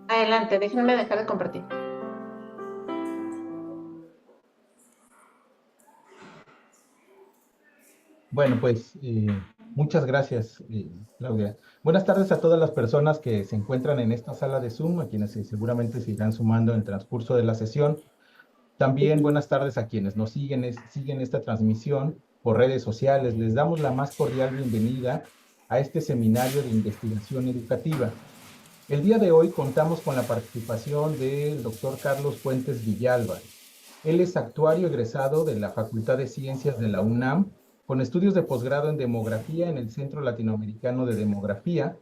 Adelante, déjenme dejar de compartir. Bueno, pues muchas gracias, Claudia. Buenas tardes a todas las personas que se encuentran en esta sala de Zoom, a quienes seguramente se irán sumando en el transcurso de la sesión. También buenas tardes a quienes nos siguen esta transmisión por redes sociales. Les damos la más cordial bienvenida a este seminario de investigación educativa. El día de hoy contamos con la participación del doctor Carlos Fuentes Villalba. Él es actuario egresado de la Facultad de Ciencias de la UNAM, con estudios de posgrado en demografía en el Centro Latinoamericano de Demografía.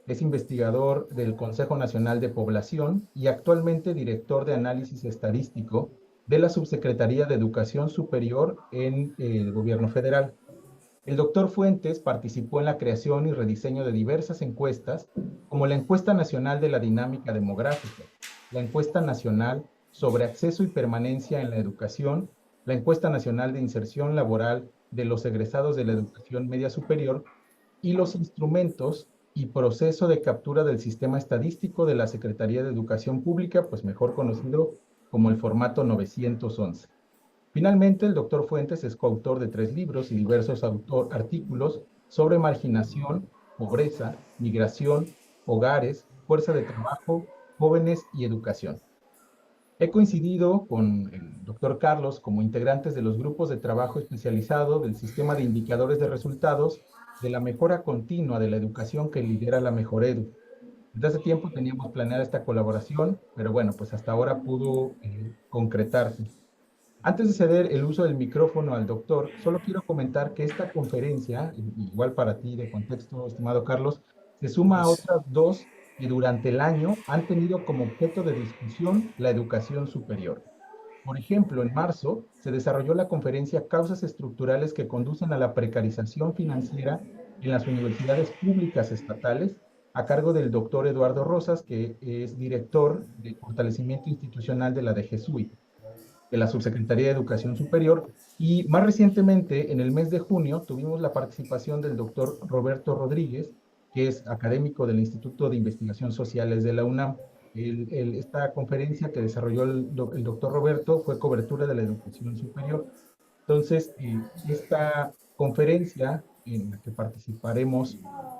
Es investigador del Consejo Nacional de Población y actualmente director de análisis estadístico de la Subsecretaría de Educación Superior en el Gobierno Federal. El doctor Fuentes participó en la creación y rediseño de diversas encuestas, como la Encuesta Nacional de la Dinámica Demográfica, la Encuesta Nacional sobre Acceso y Permanencia en la Educación, la Encuesta Nacional de Inserción Laboral de los egresados de la Educación Media Superior y los instrumentos y proceso de captura del sistema estadístico de la Secretaría de Educación Pública, pues mejor conocido como el formato 911. Finalmente, el doctor Fuentes es coautor de 3 libros y diversos artículos sobre marginación, pobreza, migración, hogares, fuerza de trabajo, jóvenes y educación. He coincidido con el doctor Carlos como integrantes de los grupos de trabajo especializado del sistema de indicadores de resultados de la mejora continua de la educación que lidera la Mejoredu. Desde hace tiempo teníamos planeada esta colaboración, pero bueno, pues hasta ahora pudo concretarse. Antes de ceder el uso del micrófono al doctor, solo quiero comentar que esta conferencia, igual para ti de contexto, estimado Carlos, se suma a Gracias. otras dos que durante el año han tenido como objeto de discusión la educación superior. Por ejemplo, en marzo se desarrolló la conferencia Causas estructurales que conducen a la precarización financiera en las universidades públicas estatales, a cargo del doctor Eduardo Rosas, que es director de fortalecimiento institucional de la DGSUI, de la Subsecretaría de Educación Superior. Y más recientemente, en el mes de junio, tuvimos la participación del doctor Roberto Rodríguez, que es académico del Instituto de Investigaciones Sociales de la UNAM. Esta conferencia que desarrolló el doctor Roberto fue cobertura de la educación superior. Entonces, esta conferencia en la que participaremos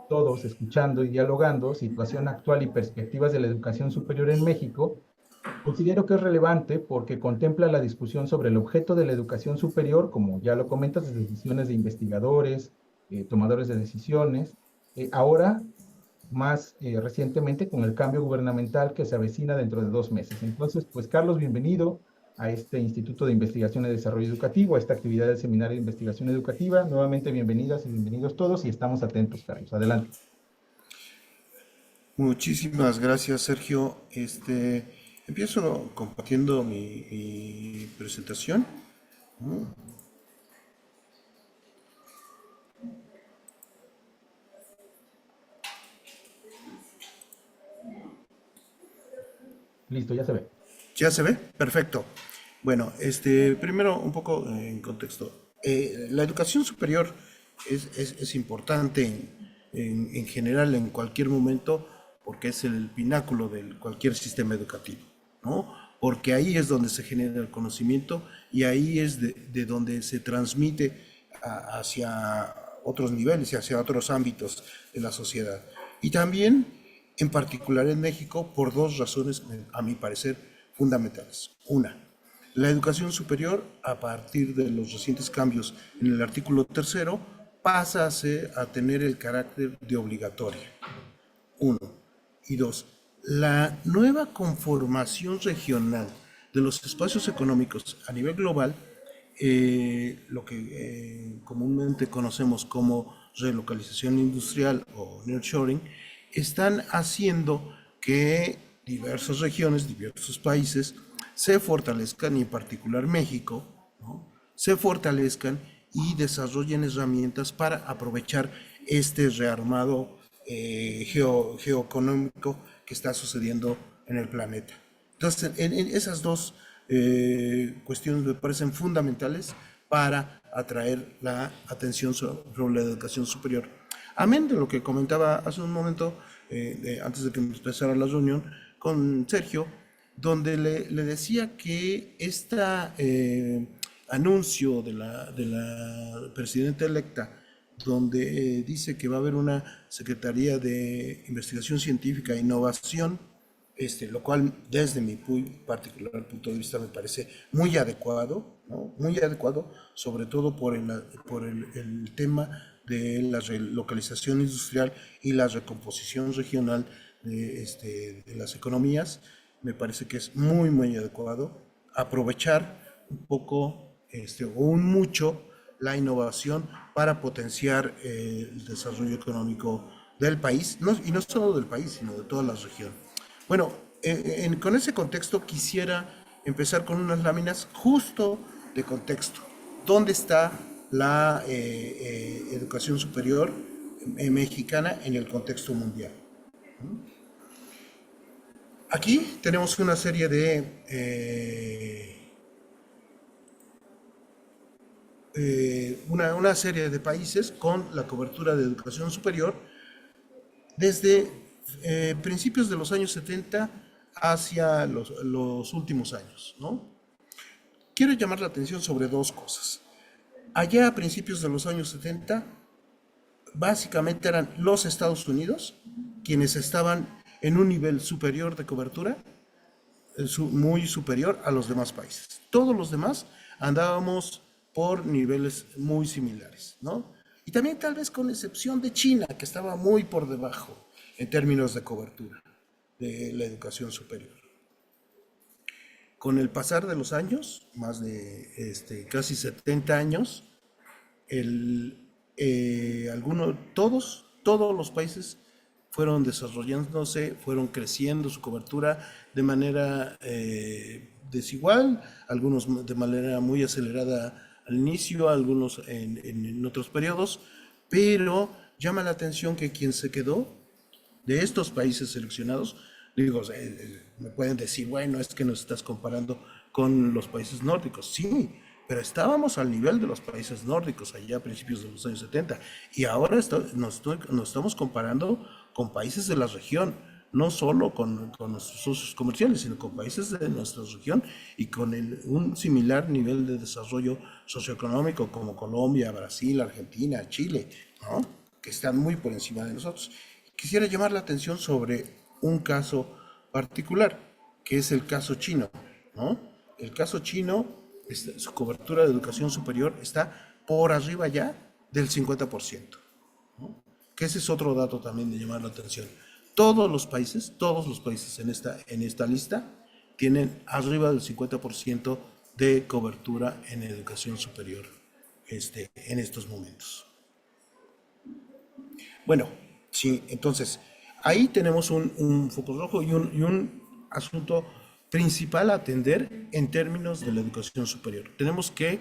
todos escuchando y dialogando, situación actual y perspectivas de la educación superior en México, considero que es relevante porque contempla la discusión sobre el objeto de la educación superior, como ya lo comentas, desde decisiones de investigadores, tomadores de decisiones, ahora más recientemente con el cambio gubernamental que se avecina dentro de 2 meses. Entonces, pues Carlos, bienvenido a este Instituto de Investigación y Desarrollo Educativo, a esta actividad del Seminario de Investigación Educativa. Nuevamente, bienvenidas y bienvenidos todos y estamos atentos, Carlos. Adelante. Muchísimas gracias, Sergio. Empiezo compartiendo mi presentación. Listo, ya se ve. ¿Ya se ve? Perfecto. Bueno, primero un poco en contexto. La educación superior es importante en general en cualquier momento porque es el pináculo de cualquier sistema educativo, ¿no? Porque ahí es donde se genera el conocimiento y ahí es de donde se transmite hacia otros niveles y hacia otros ámbitos de la sociedad. Y también, en particular en México, por 2 razones, a mi parecer, fundamentales. Una, la educación superior, a partir de los recientes cambios en el artículo 3º, pasa a tener el carácter de obligatoria. Uno. Y dos, la nueva conformación regional de los espacios económicos a nivel global, lo que comúnmente conocemos como relocalización industrial o nearshoring, están haciendo que diversas regiones, diversos países se fortalezcan, y en particular México, ¿no?, se fortalezcan y desarrollen herramientas para aprovechar este rearmado geoeconómico que está sucediendo en el planeta. Entonces, en esas dos cuestiones me parecen fundamentales para atraer la atención sobre la educación superior Amén de lo que comentaba hace un momento, antes de que empezara la reunión con Sergio, donde le decía que este anuncio de la presidenta electa, donde dice que va a haber una Secretaría de Investigación Científica e Innovación, lo cual desde mi muy particular punto de vista me parece muy adecuado, ¿no? Muy adecuado, sobre todo por el tema de la relocalización industrial y la recomposición regional de las economías. Me parece que es muy, muy adecuado aprovechar un poco o un mucho la innovación para potenciar el desarrollo económico del país, y no solo del país, sino de toda la región. Bueno, con ese contexto quisiera empezar con unas láminas justo de contexto. ¿Dónde está la educación superior mexicana en el contexto mundial? Aquí tenemos una serie una serie de países con la cobertura de educación superior desde principios de los años 70 hacia los últimos años, ¿no? Quiero llamar la atención sobre dos cosas. Allá a principios de los años 70, básicamente eran los Estados Unidos quienes estaban en un nivel superior de cobertura, muy superior a los demás países. Todos los demás andábamos por niveles muy similares, ¿no? Y también tal vez con excepción de China, que estaba muy por debajo en términos de cobertura de la educación superior. Con el pasar de los años, más de casi 70 años, todos los países fueron desarrollándose, fueron creciendo su cobertura de manera desigual, algunos de manera muy acelerada al inicio, algunos en otros periodos, pero llama la atención que quien se quedó de estos países seleccionados, digo, me pueden decir, bueno, es que nos estás comparando con los países nórdicos. Sí, pero estábamos al nivel de los países nórdicos allá a principios de los años 70 y ahora nos estamos comparando con países de la región, no solo con nuestros socios comerciales, sino con países de nuestra región y con un similar nivel de desarrollo socioeconómico como Colombia, Brasil, Argentina, Chile, ¿no? Que están muy por encima de nosotros. Quisiera llamar la atención sobre un caso particular, que es el caso chino, ¿no? El caso chino, su cobertura de educación superior está por arriba ya del 50%, ¿no? Que ese es otro dato también de llamar la atención. Todos los países en esta lista tienen arriba del 50% de cobertura en educación superior en estos momentos. Bueno, sí, entonces ahí tenemos un foco rojo y un asunto principal a atender en términos de la educación superior. Tenemos que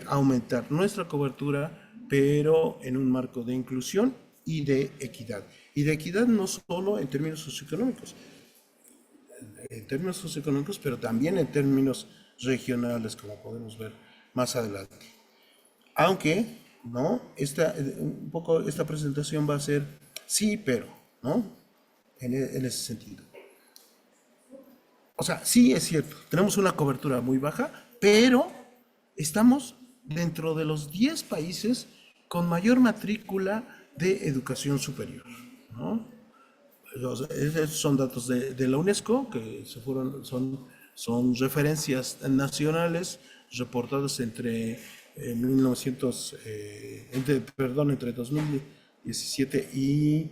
aumentar nuestra cobertura, pero en un marco de inclusión y de equidad. Y de equidad no solo en términos socioeconómicos, pero también en términos regionales, como podemos ver más adelante. Aunque, ¿no? Un poco esta presentación va a ser sí, pero, ¿no? En ese sentido. O sea, sí es cierto, tenemos una cobertura muy baja, pero estamos dentro de los 10 países con mayor matrícula de educación superior, ¿no? Esos son datos de la UNESCO, que son referencias nacionales reportadas entre 2017 y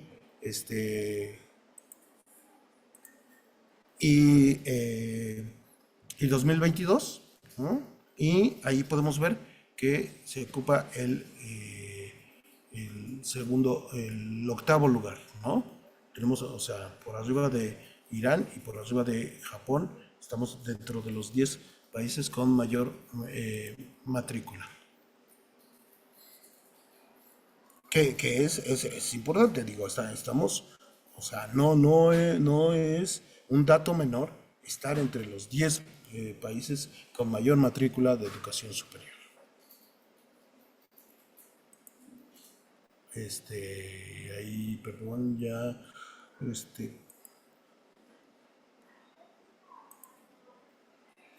2022, ¿no? Y ahí podemos ver que se ocupa el octavo lugar, ¿no? Tenemos, o sea, por arriba de Irán y por arriba de Japón, estamos dentro de los 10 países con mayor matrícula. Que es importante, digo, estamos, o sea, no es un dato menor estar entre los 10 países con mayor matrícula de educación superior. Ahí, perdón, ya,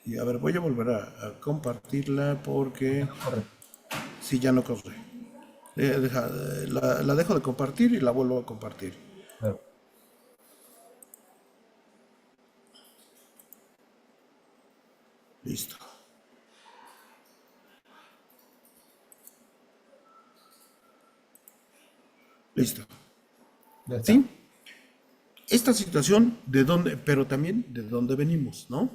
y a ver, voy a volver a compartirla porque Corre. si ya no corre. La dejo de compartir y la vuelvo a compartir. Claro. Listo. Listo. Ya está. ¿Sí? Esta situación, ¿de dónde? Pero también de dónde venimos, ¿no?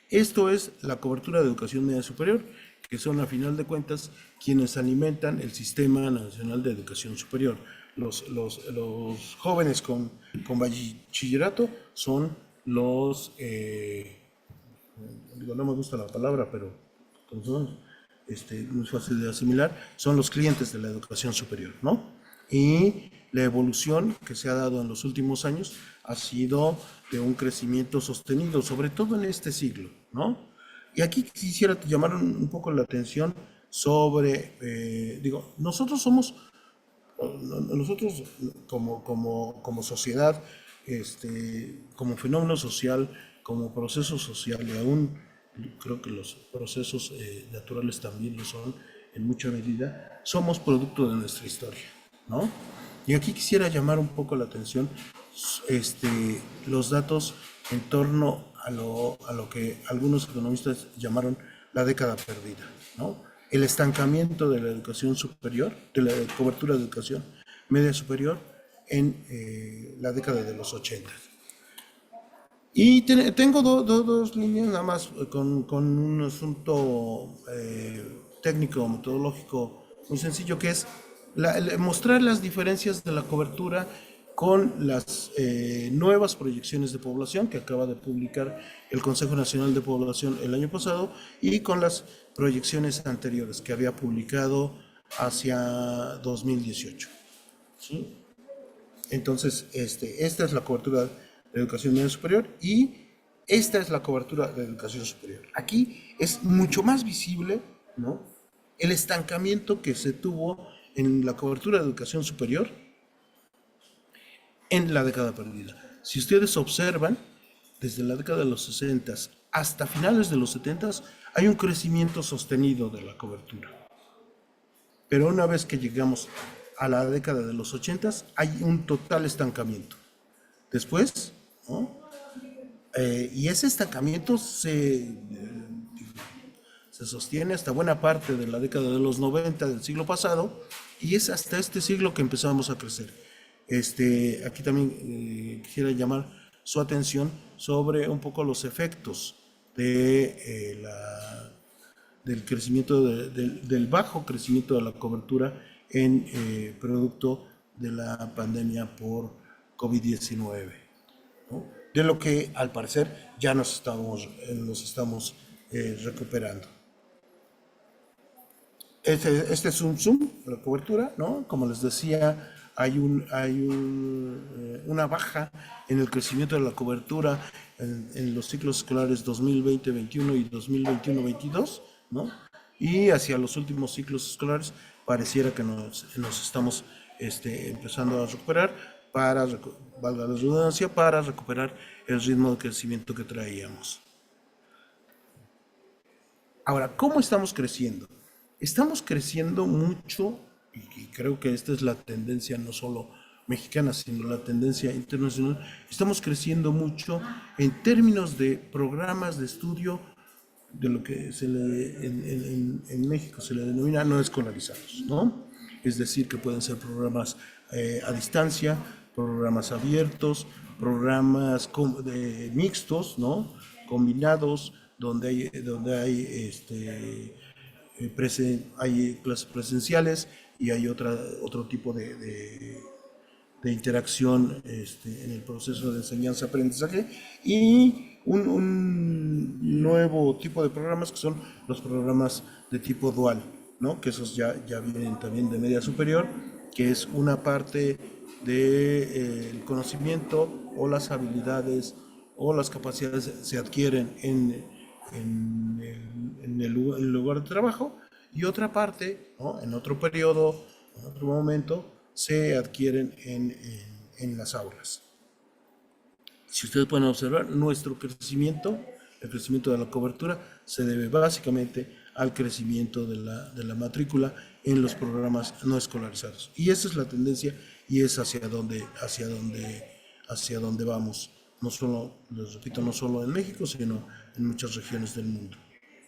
Esto es la cobertura de educación media superior, que son a final de cuentas quienes alimentan el Sistema Nacional de Educación Superior. Los jóvenes con bachillerato son digo, no me gusta la palabra, pero son, muy fácil de asimilar, son los clientes de la educación superior, ¿no? Y la evolución que se ha dado en los últimos años ha sido de un crecimiento sostenido, sobre todo en este siglo, ¿no? Y aquí quisiera llamar un poco la atención sobre, digo, nosotros como sociedad, como fenómeno social, como proceso social, y aún creo que los procesos naturales también lo son en mucha medida, somos producto de nuestra historia, ¿no? Y aquí quisiera llamar un poco la atención, los datos en torno a lo que algunos economistas llamaron la década perdida, ¿no? El estancamiento de la educación superior, de la cobertura de educación media superior en la década de los 80. Y tengo dos líneas nada más con un asunto técnico, metodológico muy sencillo, que es mostrar las diferencias de la cobertura con las nuevas proyecciones de población que acaba de publicar el Consejo Nacional de Población el año pasado y con las proyecciones anteriores que había publicado hacia 2018. ¿Sí? Entonces, esta es la cobertura de educación media superior y esta es la cobertura de educación superior. Aquí es mucho más visible, ¿no?, el estancamiento que se tuvo en la cobertura de educación superior en la década perdida. Si ustedes observan, desde la década de los 60 hasta finales de los 70 hay un crecimiento sostenido de la cobertura. Pero una vez que llegamos a la década de los 80 hay un total estancamiento. Después, ¿no?, y ese estancamiento se sostiene hasta buena parte de la década de los 90 del siglo pasado y es hasta este siglo que empezamos a crecer. Aquí también quisiera llamar su atención sobre un poco los efectos del crecimiento, del bajo crecimiento de la cobertura en producto de la pandemia por COVID-19, ¿no?, de lo que al parecer ya nos estamos recuperando. Este es un zoom de la cobertura, ¿no? Como les decía, hay una baja en el crecimiento de la cobertura en los ciclos escolares 2020-21 y 2021-22, ¿no? Y hacia los últimos ciclos escolares pareciera que nos estamos empezando a recuperar valga la redundancia, para recuperar el ritmo de crecimiento que traíamos. Ahora, ¿cómo estamos creciendo? Estamos creciendo mucho, y creo que esta es la tendencia no solo mexicana, sino la tendencia internacional. Estamos creciendo mucho en términos de programas de estudio de lo que en México se le denomina no escolarizados, ¿no? Es decir, que pueden ser programas a distancia, programas abiertos, programas mixtos, ¿no?, combinados, donde hay hay clases presenciales y hay otro tipo de interacción en el proceso de enseñanza-aprendizaje y un nuevo tipo de programas que son los programas de tipo dual, ¿no?, que esos ya vienen también de media superior, que es una parte del conocimiento o las habilidades o las capacidades se adquieren en el lugar de trabajo y otra parte, ¿no?, en otro periodo en otro momento, se adquieren en las aulas. Si ustedes pueden observar, nuestro crecimiento, el crecimiento de la cobertura, se debe básicamente al crecimiento de la matrícula en los programas no escolarizados. Y esa es la tendencia y es hacia donde vamos. No solo, les repito, no solo en México, sino en muchas regiones del mundo,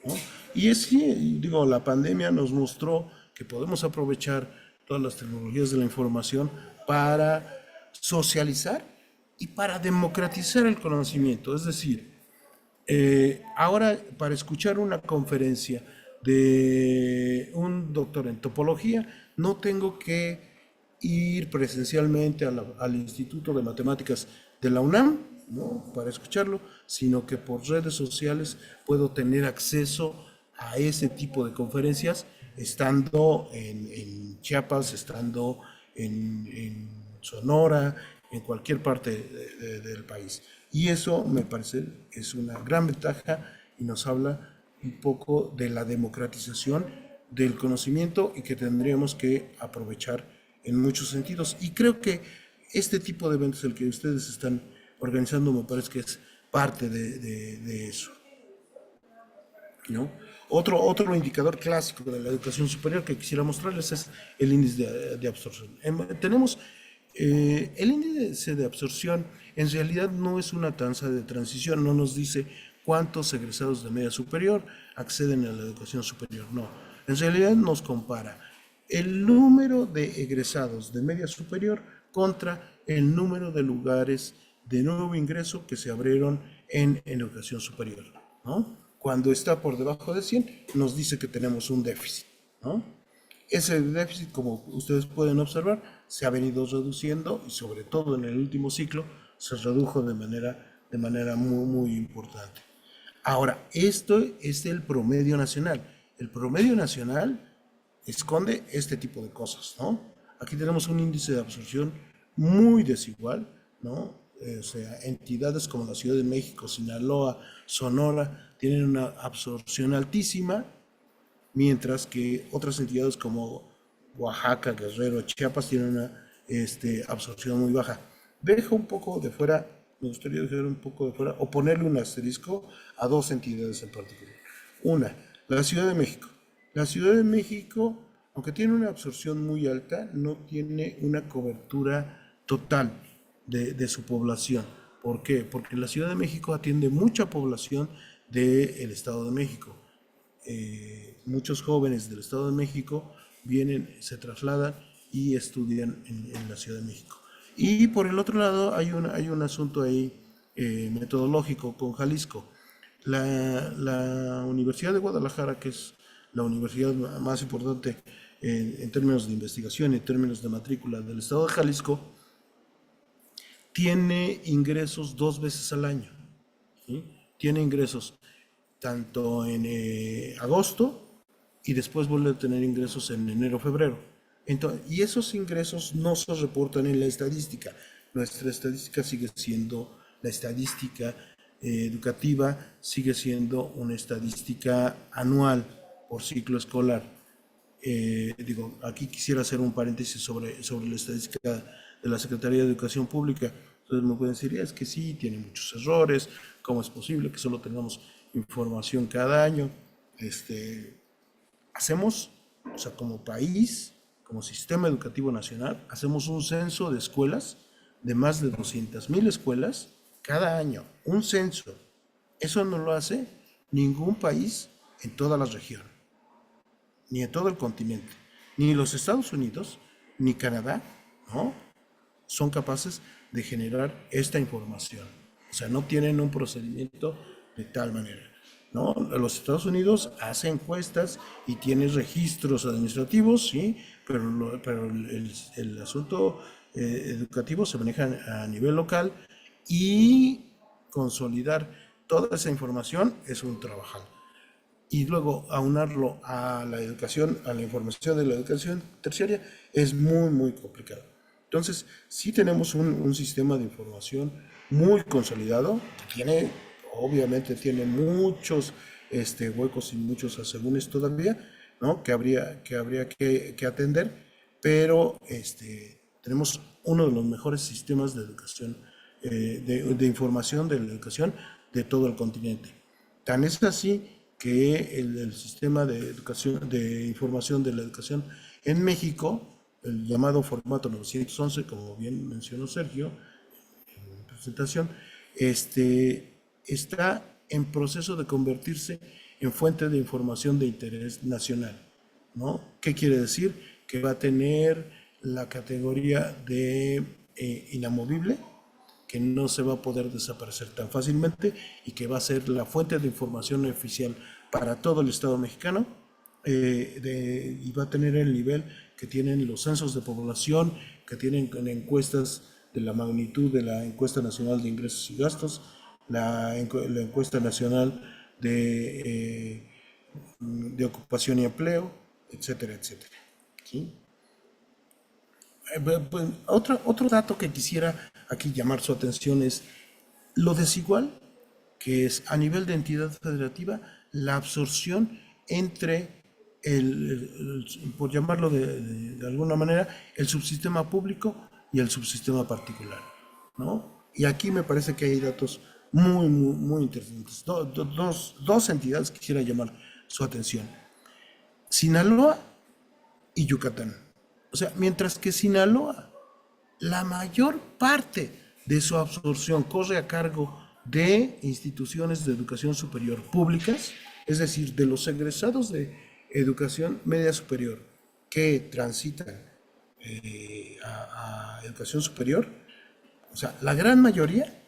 ¿no? Y es que, digo, la pandemia nos mostró que podemos aprovechar todas las tecnologías de la información para socializar y para democratizar el conocimiento. Es decir, ahora para escuchar una conferencia de un doctor en topología, no tengo que ir presencialmente al Instituto de Matemáticas de la UNAM, ¿no?, para escucharlo, sino que por redes sociales puedo tener acceso a ese tipo de conferencias estando en Chiapas, estando en Sonora, en cualquier parte del país. Y eso me parece es una gran ventaja y nos habla un poco de la democratización del conocimiento y que tendríamos que aprovechar en muchos sentidos. Y creo que este tipo de eventos, el que ustedes están organizando, me parece que es parte de eso, ¿no? Otro indicador clásico de la educación superior que quisiera mostrarles es el índice de absorción. Tenemos el índice de absorción, en realidad no es una tasa de transición, no nos dice cuántos egresados de media superior acceden a la educación superior, no. En realidad nos compara el número de egresados de media superior contra el número de lugares de nuevo ingreso que se abrieron en educación superior, ¿no? Cuando está por debajo de 100, nos dice que tenemos un déficit, ¿no? Ese déficit, como ustedes pueden observar, se ha venido reduciendo y sobre todo en el último ciclo se redujo de manera muy, muy importante. Ahora, esto es el promedio nacional. El promedio nacional esconde este tipo de cosas, ¿no? Aquí tenemos un índice de absorción muy desigual, ¿no? O sea, entidades como la Ciudad de México, Sinaloa, Sonora, tienen una absorción altísima, mientras que otras entidades como Oaxaca, Guerrero, Chiapas tienen una absorción muy baja. Dejo un poco de fuera, me gustaría dejar un poco de fuera o ponerle un asterisco a dos entidades en particular. Una, la Ciudad de México. La Ciudad de México, aunque tiene una absorción muy alta, no tiene una cobertura total de su población. ¿Por qué? Porque la Ciudad de México atiende mucha población del Estado de México. Muchos jóvenes del Estado de México vienen, se trasladan y estudian en la Ciudad de México. Y por el otro lado hay un asunto ahí metodológico con Jalisco. La Universidad de Guadalajara, que es la universidad más importante en términos de investigación y en términos de matrícula del Estado de Jalisco, tiene ingresos 2 veces al año, ¿sí? Tiene ingresos tanto en agosto y después vuelve a tener ingresos en enero, febrero. Entonces, y esos ingresos no se reportan en la estadística. Nuestra estadística sigue siendo, la estadística educativa sigue siendo una estadística anual por ciclo escolar. Digo, aquí quisiera hacer un paréntesis sobre la estadística de la Secretaría de Educación Pública. Entonces me pueden decir, es que sí, tiene muchos errores, ¿cómo es posible que solo tengamos información cada año? Hacemos, o sea, como país, como sistema educativo nacional, hacemos un censo de escuelas, de más de 200,000 escuelas, cada año, un censo. Eso no lo hace ningún país en toda la región, ni en todo el continente, ni los Estados Unidos, ni Canadá, ¿no? Son capaces de generar esta información. O sea, no tienen un procedimiento de tal manera, ¿no? Los Estados Unidos hacen encuestas y tienen registros administrativos, sí, pero el asunto educativo se maneja a nivel local y consolidar toda esa información es un trabajal. Y luego aunarlo a la educación, a la información de la educación terciaria, es muy, muy complicado. Entonces, sí tenemos un sistema de información muy consolidado, que obviamente tiene muchos huecos y muchos asegúnes todavía, ¿no? que habría que atender, pero tenemos uno de los mejores sistemas de educación, de información de la educación de todo el continente. Tan es así que el sistema de educación, de información de la educación en México, el llamado formato 911, como bien mencionó Sergio en la presentación, está en proceso de convertirse en fuente de información de interés nacional, ¿no? ¿Qué quiere decir? Que va a tener la categoría de inamovible, que no se va a poder desaparecer tan fácilmente y que va a ser la fuente de información oficial para todo el Estado mexicano, y va a tener el nivel que tienen los censos de población, que tienen encuestas de la magnitud de la encuesta nacional de ingresos y gastos, la encuesta nacional de ocupación y empleo, etcétera, etcétera. ¿Sí? Pues, otro dato que quisiera aquí llamar su atención es lo desigual que es a nivel de entidad federativa la absorción entre por llamarlo de alguna manera, el subsistema público y el subsistema particular, ¿no? Y aquí me parece que hay datos muy, muy, muy interesantes. Dos entidades quisiera llamar su atención. Sinaloa y Yucatán. O sea, mientras que Sinaloa, la mayor parte de su absorción corre a cargo de instituciones de educación superior públicas, es decir, de los egresados de educación media superior que transitan a educación superior, o sea, la gran mayoría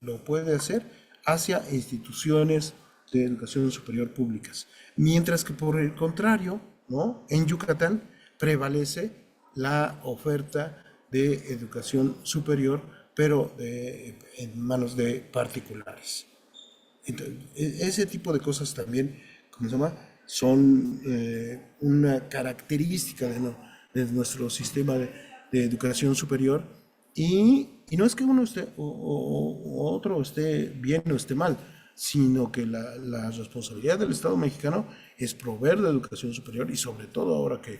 lo puede hacer hacia instituciones de educación superior públicas. Mientras que por el contrario, ¿no? En Yucatán prevalece la oferta de educación superior, pero en manos de particulares. Entonces, ese tipo de cosas también, ¿cómo se llama? Son una característica de nuestro sistema de educación superior y no es que uno esté o otro esté bien o esté mal, sino que la responsabilidad del Estado mexicano es proveer de educación superior y sobre todo ahora que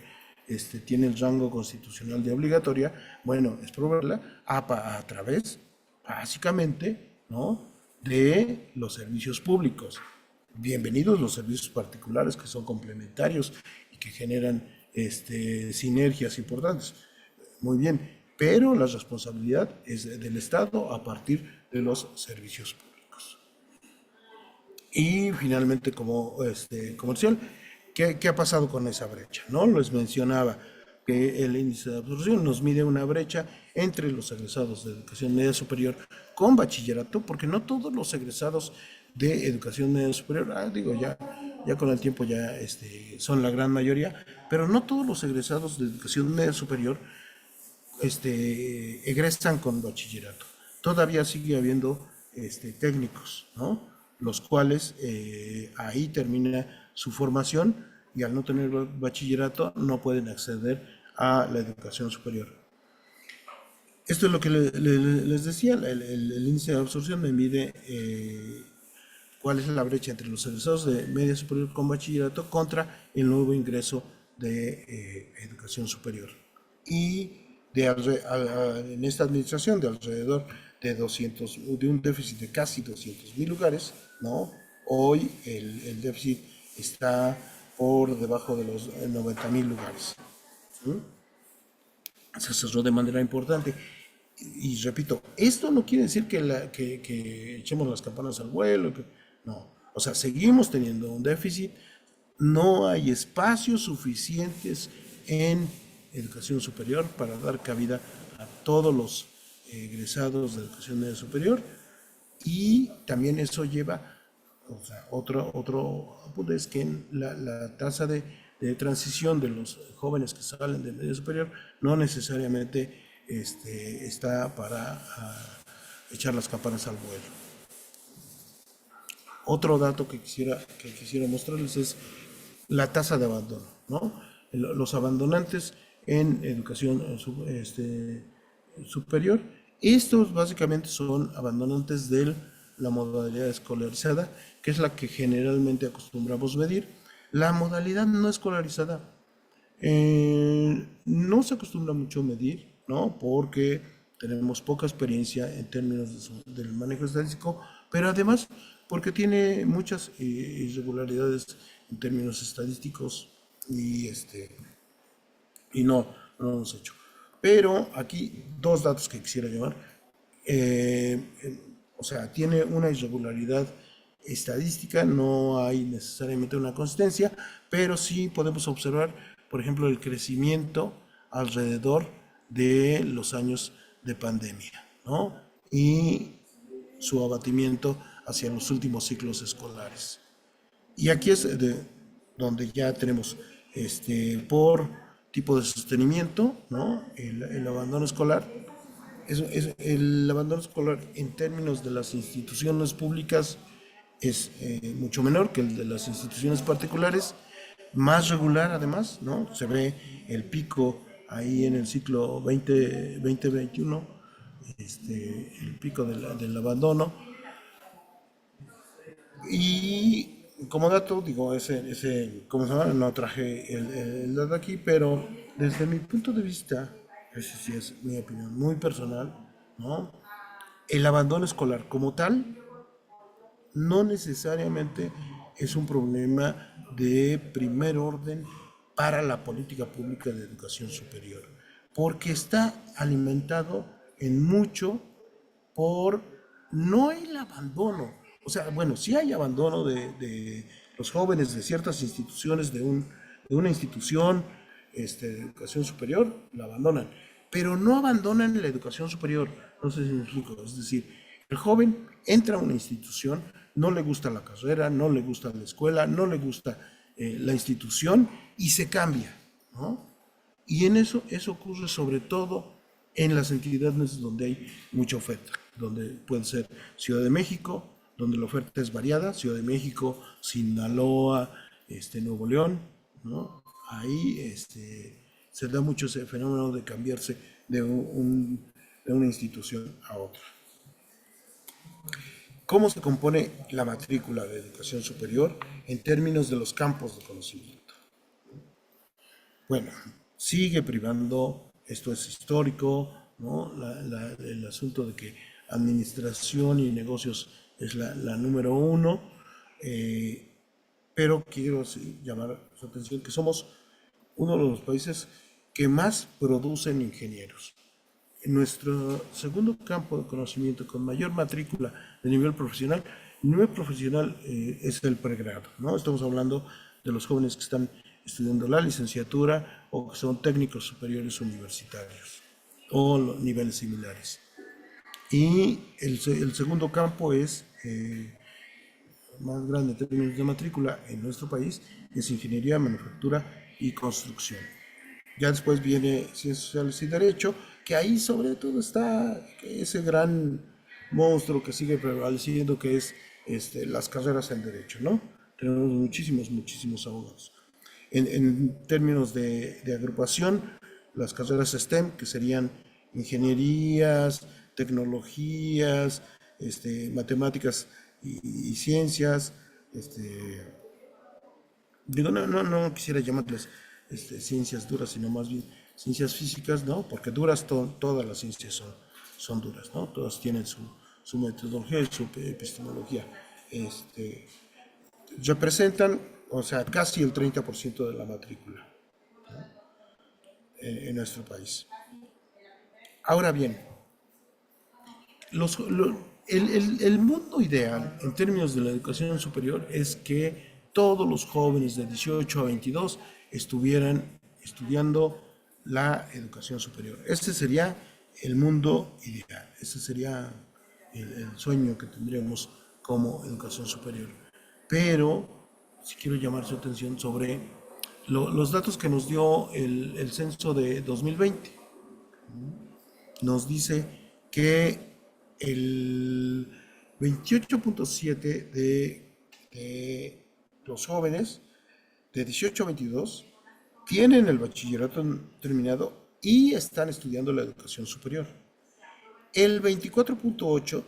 tiene el rango constitucional de obligatoria, bueno, es proveerla a través, básicamente, ¿no? De los servicios públicos. Bienvenidos los servicios particulares que son complementarios y que generan sinergias importantes. Muy bien, pero la responsabilidad es del Estado a partir de los servicios públicos. Y finalmente, como comercial, ¿qué ha pasado con esa brecha? ¿No? Les mencionaba que el índice de absorción nos mide una brecha entre los egresados de educación media superior con bachillerato, porque no todos los egresados de educación media superior, digo, ya con el tiempo ya son la gran mayoría, pero no todos los egresados de educación media superior egresan con bachillerato. Todavía sigue habiendo técnicos, ¿no? Los cuales ahí termina su formación y al no tener bachillerato no pueden acceder a la educación superior. Esto es lo que les decía, el índice de absorción me mide cuál es la brecha entre los egresados de media superior con bachillerato contra el nuevo ingreso de educación superior. Y en esta administración de alrededor de un déficit de casi 200,000 lugares, ¿no? Hoy el déficit está por debajo de los 90,000 lugares. ¿Sí? Se cerró de manera importante. Y repito, esto no quiere decir que echemos las campanas al vuelo, no. O sea, seguimos teniendo un déficit, no hay espacios suficientes en educación superior para dar cabida a todos los egresados de educación media superior y también eso lleva, o sea, otro punto es que la tasa de transición de los jóvenes que salen de media superior no necesariamente está para echar las campanas al vuelo. Otro dato que quisiera mostrarles es la tasa de abandono, ¿no? Los abandonantes en educación superior, estos básicamente son abandonantes de la modalidad escolarizada, que es la que generalmente acostumbramos medir. La modalidad no escolarizada No se acostumbra mucho a medir, ¿no? Porque tenemos poca experiencia en términos del manejo estadístico, pero además porque tiene muchas irregularidades en términos estadísticos y, y no lo hemos hecho. Pero aquí dos datos que quisiera llevar. Eh, o sea, tiene una irregularidad estadística, no hay necesariamente una consistencia, pero sí podemos observar, por ejemplo, el crecimiento alrededor de los años de pandemia, ¿no? Y su abatimiento hacia los últimos ciclos escolares. Y aquí es donde ya tenemos por tipo de sostenimiento, ¿no? El abandono escolar. El abandono escolar en términos de las instituciones públicas es mucho menor que el de las instituciones particulares, más regular además, ¿no? Se ve el pico ahí en el ciclo 2021, el pico del abandono. Y como dato, digo, ¿cómo se llama? No traje el dato aquí, pero desde mi punto de vista, ese sí es mi opinión muy personal, ¿no? El abandono escolar como tal no necesariamente es un problema de primer orden para la política pública de educación superior, porque está alimentado en mucho por no el abandono. O sea, bueno, sí hay abandono de los jóvenes de ciertas instituciones, de una institución de educación superior, la abandonan, pero no abandonan la educación superior. No sé si me explico. Es decir, el joven entra a una institución, no le gusta la carrera, no le gusta la escuela, no le gusta la institución y se cambia, ¿no? Y en eso ocurre sobre todo en las entidades donde hay mucha oferta, donde puede ser Ciudad de México, donde la oferta es variada, Ciudad de México, Sinaloa, Nuevo León, ¿no? Ahí se da mucho ese fenómeno de cambiarse de una institución a otra. ¿Cómo se compone la matrícula de educación superior en términos de los campos de conocimiento? Bueno, sigue privando, esto es histórico, ¿no? El asunto de que administración y negocios es la número uno, pero quiero sí, llamar su atención que somos uno de los países que más producen ingenieros. En nuestro segundo campo de conocimiento con mayor matrícula de nivel profesional es el pregrado, ¿no? Estamos hablando de los jóvenes que están estudiando la licenciatura o que son técnicos superiores universitarios o niveles similares. Y el segundo campo es más grande en términos de matrícula en nuestro país, es ingeniería, manufactura y construcción. Ya después viene Ciencias Sociales y Derecho, que ahí sobre todo está ese gran monstruo que sigue prevaleciendo, que es las carreras en Derecho, ¿no? Tenemos muchísimos abogados. En términos de agrupación, las carreras STEM, que serían ingenierías, tecnologías, matemáticas y ciencias, digo, no quisiera llamarles ciencias duras, sino más bien ciencias físicas, ¿no? Porque duras todas las ciencias son duras, ¿no? Todas tienen su metodología y su epistemología. Representan, o sea, casi el 30% de la matrícula en nuestro país. Ahora bien, los, lo- el mundo ideal en términos de la educación superior es que todos los jóvenes de 18 a 22 estuvieran estudiando la educación superior. Este sería el mundo ideal, este sería el sueño que tendríamos como educación superior. Pero si quiero llamar su atención sobre los datos que nos dio el censo de 2020 nos dice que el 28.7 de los jóvenes de 18 a 22 tienen el bachillerato terminado y están estudiando la educación superior. El 24.8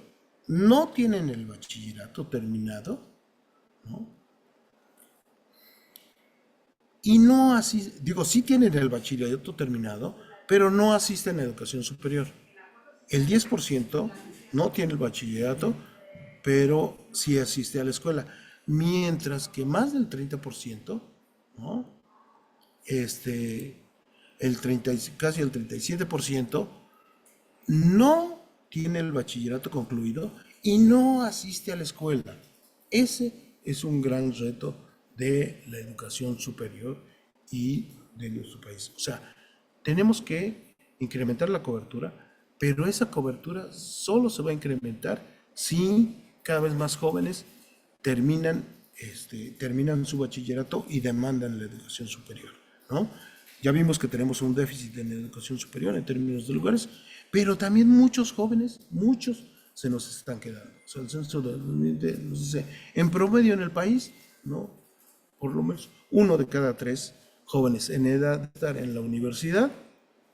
no tienen el bachillerato terminado, ¿no? y no asisten, digo, sí tienen el bachillerato terminado, pero no asisten a educación superior. El 10% no tiene el bachillerato, pero sí asiste a la escuela. Mientras que más del 30%, ¿no? Casi el 37% no tiene el bachillerato concluido y no asiste a la escuela. Ese es un gran reto de la educación superior y de nuestro país. O sea, tenemos que incrementar la cobertura, pero esa cobertura solo se va a incrementar si cada vez más jóvenes terminan, terminan su bachillerato y demandan la educación superior, ¿no? Ya vimos que tenemos un déficit en la educación superior en términos de lugares, pero también muchos jóvenes, muchos se nos están quedando. O sea, el censo de 2020 nos dice, en promedio en el país, ¿no? Por lo menos 1 de cada 3 jóvenes en edad de estar en la universidad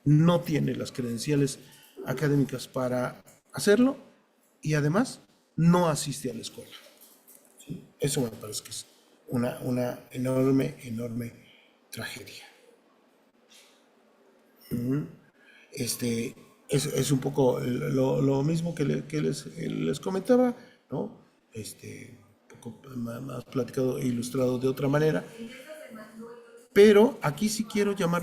no tiene las credenciales académicas para hacerlo y además no asiste a la escuela. ¿Sí? Eso me parece que es una enorme, enorme tragedia. Es un poco lo mismo que les comentaba, ¿no? Un poco más platicado e ilustrado de otra manera, pero aquí sí quiero llamar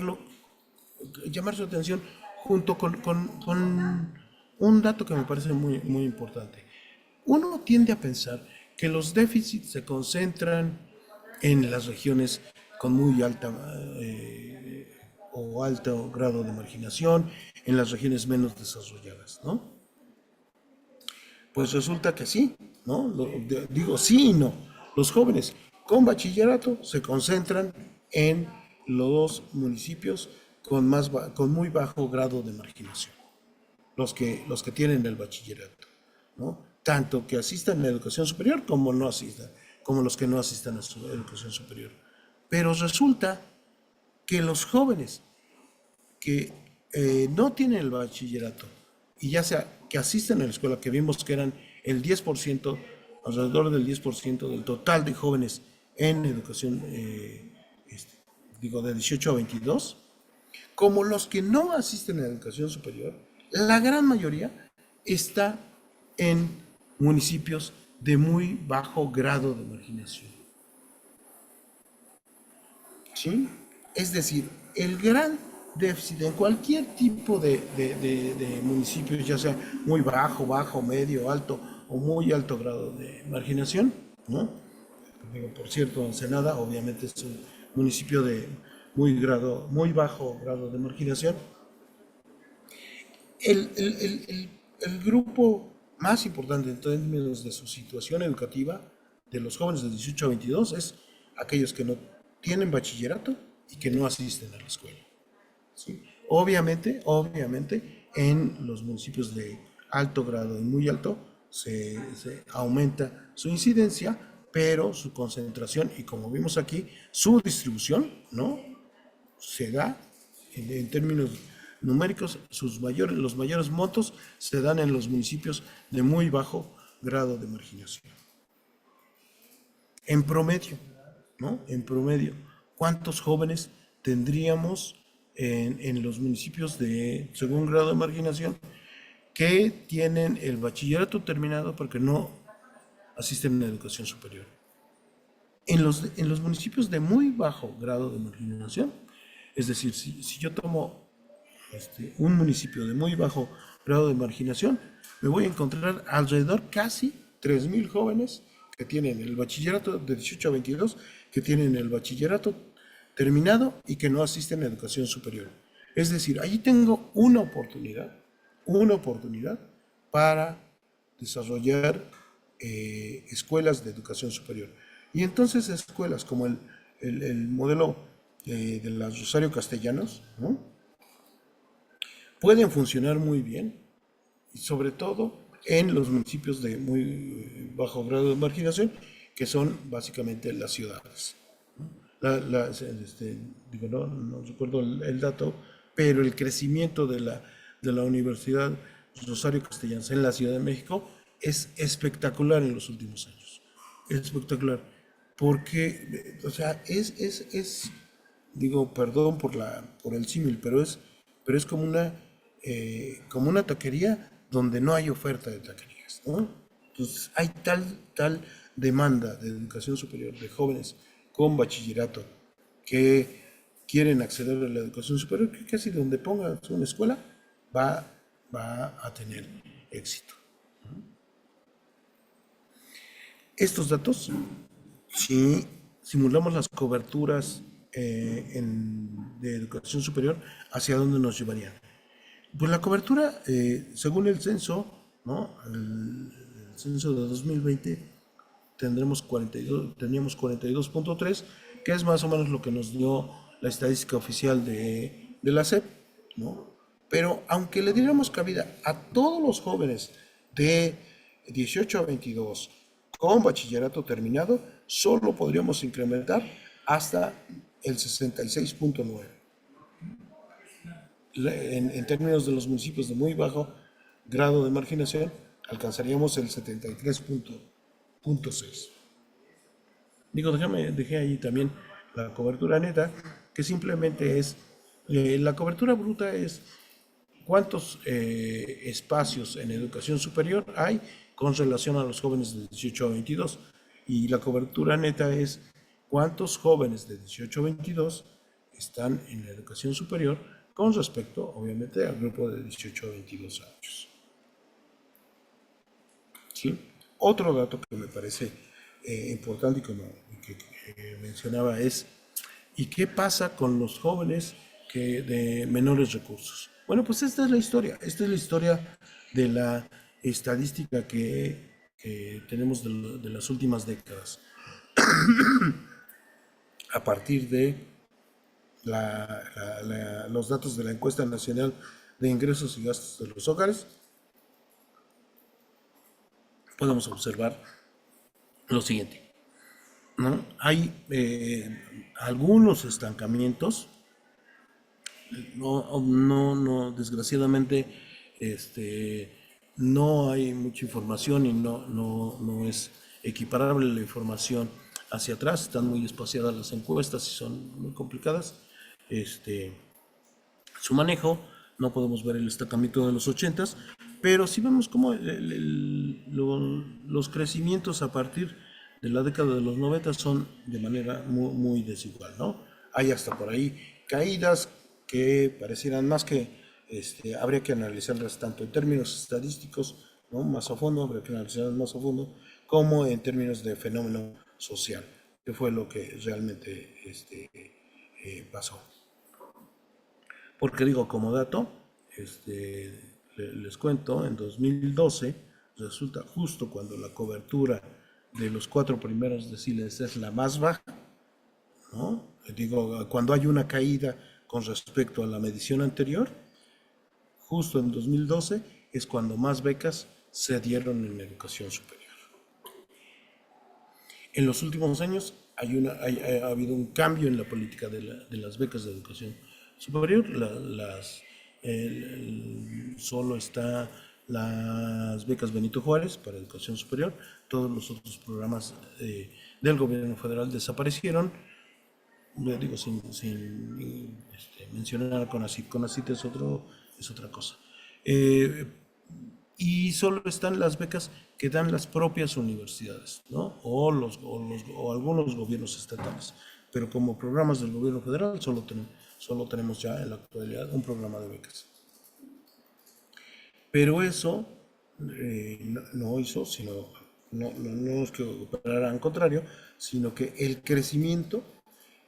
su atención junto con un dato que me parece muy, muy importante. Uno tiende a pensar que los déficits se concentran en las regiones con muy alta o alto grado de marginación, en las regiones menos desarrolladas, ¿no? Pues resulta que sí, ¿no? Digo sí y no. Los jóvenes con bachillerato se concentran en los municipios con muy bajo grado de marginación, los que tienen el bachillerato, ¿no? Tanto que asistan a la educación superior como no asistan, como los que no asistan a su educación superior. Pero resulta que los jóvenes que no tienen el bachillerato y ya sea que asisten a la escuela, que vimos que eran el 10%, alrededor del 10% del total de jóvenes en educación, de 18 a 22, como los que no asisten a la educación superior, la gran mayoría está en municipios de muy bajo grado de marginación. ¿Sí? Es decir, el gran déficit en cualquier tipo de municipios, ya sea muy bajo, bajo, medio, alto o muy alto grado de marginación, ¿no? Por cierto, Ensenada obviamente es un municipio de muy bajo grado de marginación. El grupo más importante en términos de su situación educativa de los jóvenes de 18 a 22 es aquellos que no tienen bachillerato y que no asisten a la escuela. ¿Sí? Obviamente, en los municipios de alto grado y muy alto se aumenta su incidencia, pero su concentración y como vimos aquí, su distribución, ¿no? Se da en términos numéricos, los mayores montos se dan en los municipios de muy bajo grado de marginación. En promedio, ¿no? En promedio, ¿cuántos jóvenes tendríamos en los municipios de segundo grado de marginación que tienen el bachillerato terminado porque no asisten a la educación superior? En los municipios de muy bajo grado de marginación, es decir, si yo tomo un municipio de muy bajo grado de marginación, me voy a encontrar alrededor casi 3,000 jóvenes que tienen el bachillerato de 18 a 22, que tienen el bachillerato terminado y que no asisten a educación superior. Es decir, allí tengo una oportunidad para desarrollar escuelas de educación superior. Y entonces escuelas como el modelo de la Rosario Castellanos, ¿no? Pueden funcionar muy bien, y sobre todo en los municipios de muy bajo grado de marginación, que son básicamente las ciudades. No recuerdo el dato, pero el crecimiento de la Universidad Rosario Castellanos en la Ciudad de México es espectacular en los últimos años. Es espectacular, porque, o sea, es digo, perdón por el símil, pero es como una taquería donde no hay oferta de taquerías, ¿no? Entonces, hay tal demanda de educación superior de jóvenes con bachillerato que quieren acceder a la educación superior, que casi donde pongas una escuela va, va a tener éxito. Estos datos, si simulamos las coberturas de educación superior, ¿hacia dónde nos llevarían? Pues la cobertura, según el censo, ¿no? El censo de 2020, teníamos 42.3, que es más o menos lo que nos dio la estadística oficial de la SEP, ¿no? Pero aunque le diéramos cabida a todos los jóvenes de 18 a 22 con bachillerato terminado, solo podríamos incrementar hasta el 66.9. En términos de los municipios de muy bajo grado de marginación, alcanzaríamos el 73.6. Digo, dejé ahí también la cobertura neta, que simplemente es, la cobertura bruta es cuántos espacios en educación superior hay con relación a los jóvenes de 18 a 22. Y la cobertura neta es cuántos jóvenes de 18 a 22 están en la educación superior con respecto, obviamente, al grupo de 18 a 22 años. ¿Sí? Otro dato que me parece importante y que mencionaba es, ¿y qué pasa con los jóvenes de menores recursos? Bueno, pues esta es la historia de la estadística que tenemos de las últimas décadas. A partir de los datos de la Encuesta Nacional de Ingresos y Gastos de los Hogares, podemos observar lo siguiente, ¿no? Hay algunos estancamientos, desgraciadamente, no hay mucha información y no es equiparable la información hacia atrás, están muy espaciadas las encuestas y son muy complicadas. Su manejo, no podemos ver el estancamiento de los 80s, pero sí vemos como los crecimientos a partir de la década de los 90 son de manera muy, muy desigual, ¿no? Hay hasta por ahí caídas que parecieran más que habría que analizarlas tanto en términos estadísticos, ¿no? Más a fondo, habría que analizarlas más a fondo, como en términos de fenómeno social, que fue lo que realmente pasó. Porque digo, como dato, les cuento, en 2012 resulta justo cuando la cobertura de los 4 primeros deciles es la más baja, ¿no? Digo, cuando hay una caída con respecto a la medición anterior, justo en 2012 es cuando más becas se dieron en educación superior. En los últimos años ha habido un cambio en la política de las becas de educación superior. Solo está las becas Benito Juárez para educación superior. Todos los otros programas del gobierno federal desaparecieron. Digo, sin mencionar a CONACYT. CONACYT es otra cosa. Y solo están las becas que dan las propias universidades, ¿no? O algunos gobiernos estatales. Pero como programas del gobierno federal solo tenemos ya en la actualidad un programa de becas. Pero eso no hizo, sino, no es que operara al contrario, sino que el crecimiento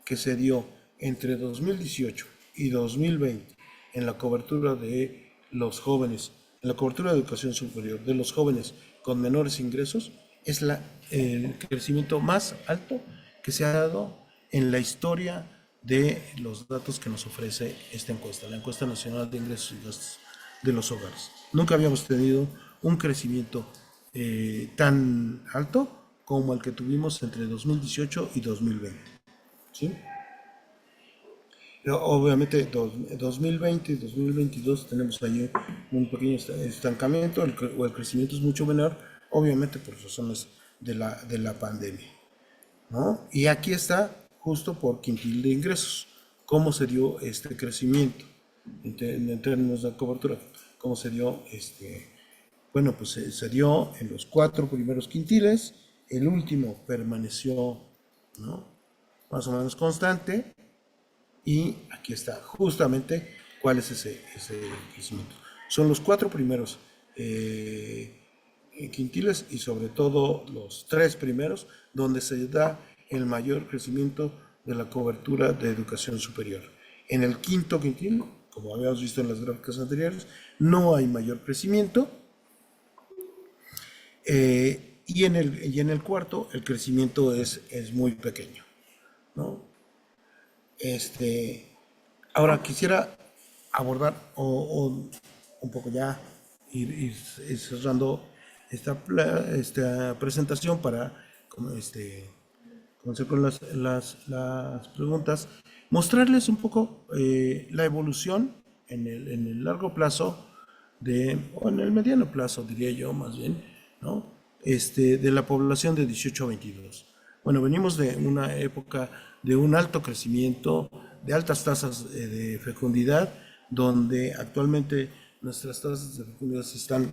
que se dio entre 2018 y 2020 en la cobertura de los jóvenes, en la cobertura de educación superior de los jóvenes con menores ingresos, es el crecimiento más alto que se ha dado en la historia de los datos que nos ofrece esta encuesta, la Encuesta Nacional de Ingresos y Gastos de los Hogares. Nunca habíamos tenido un crecimiento tan alto como el que tuvimos entre 2018 y 2020. ¿Sí? Obviamente 2020 y 2022 tenemos ahí un pequeño estancamiento, o el crecimiento es mucho menor, obviamente por razones de la pandemia, ¿no? Y aquí está justo por quintil de ingresos, cómo se dio este crecimiento en términos de cobertura, cómo se dio bueno, pues se dio en los 4 primeros quintiles, el último permaneció, ¿no?, más o menos constante, y aquí está justamente cuál es ese crecimiento. Son los 4 primeros quintiles y sobre todo los 3 primeros donde se da el mayor crecimiento de la cobertura de educación superior. En el quinto quintil, como habíamos visto en las gráficas anteriores, no hay mayor crecimiento, y en el cuarto el crecimiento es muy pequeño, ¿no? Ahora quisiera abordar o un poco ya ir cerrando esta presentación para comenzar con las preguntas, mostrarles un poco la evolución en el largo plazo o en el mediano plazo, diría yo más bien, ¿no? De la población de 18 a 22. Bueno, venimos de una época de un alto crecimiento, de altas tasas de fecundidad, donde actualmente nuestras tasas de fecundidad están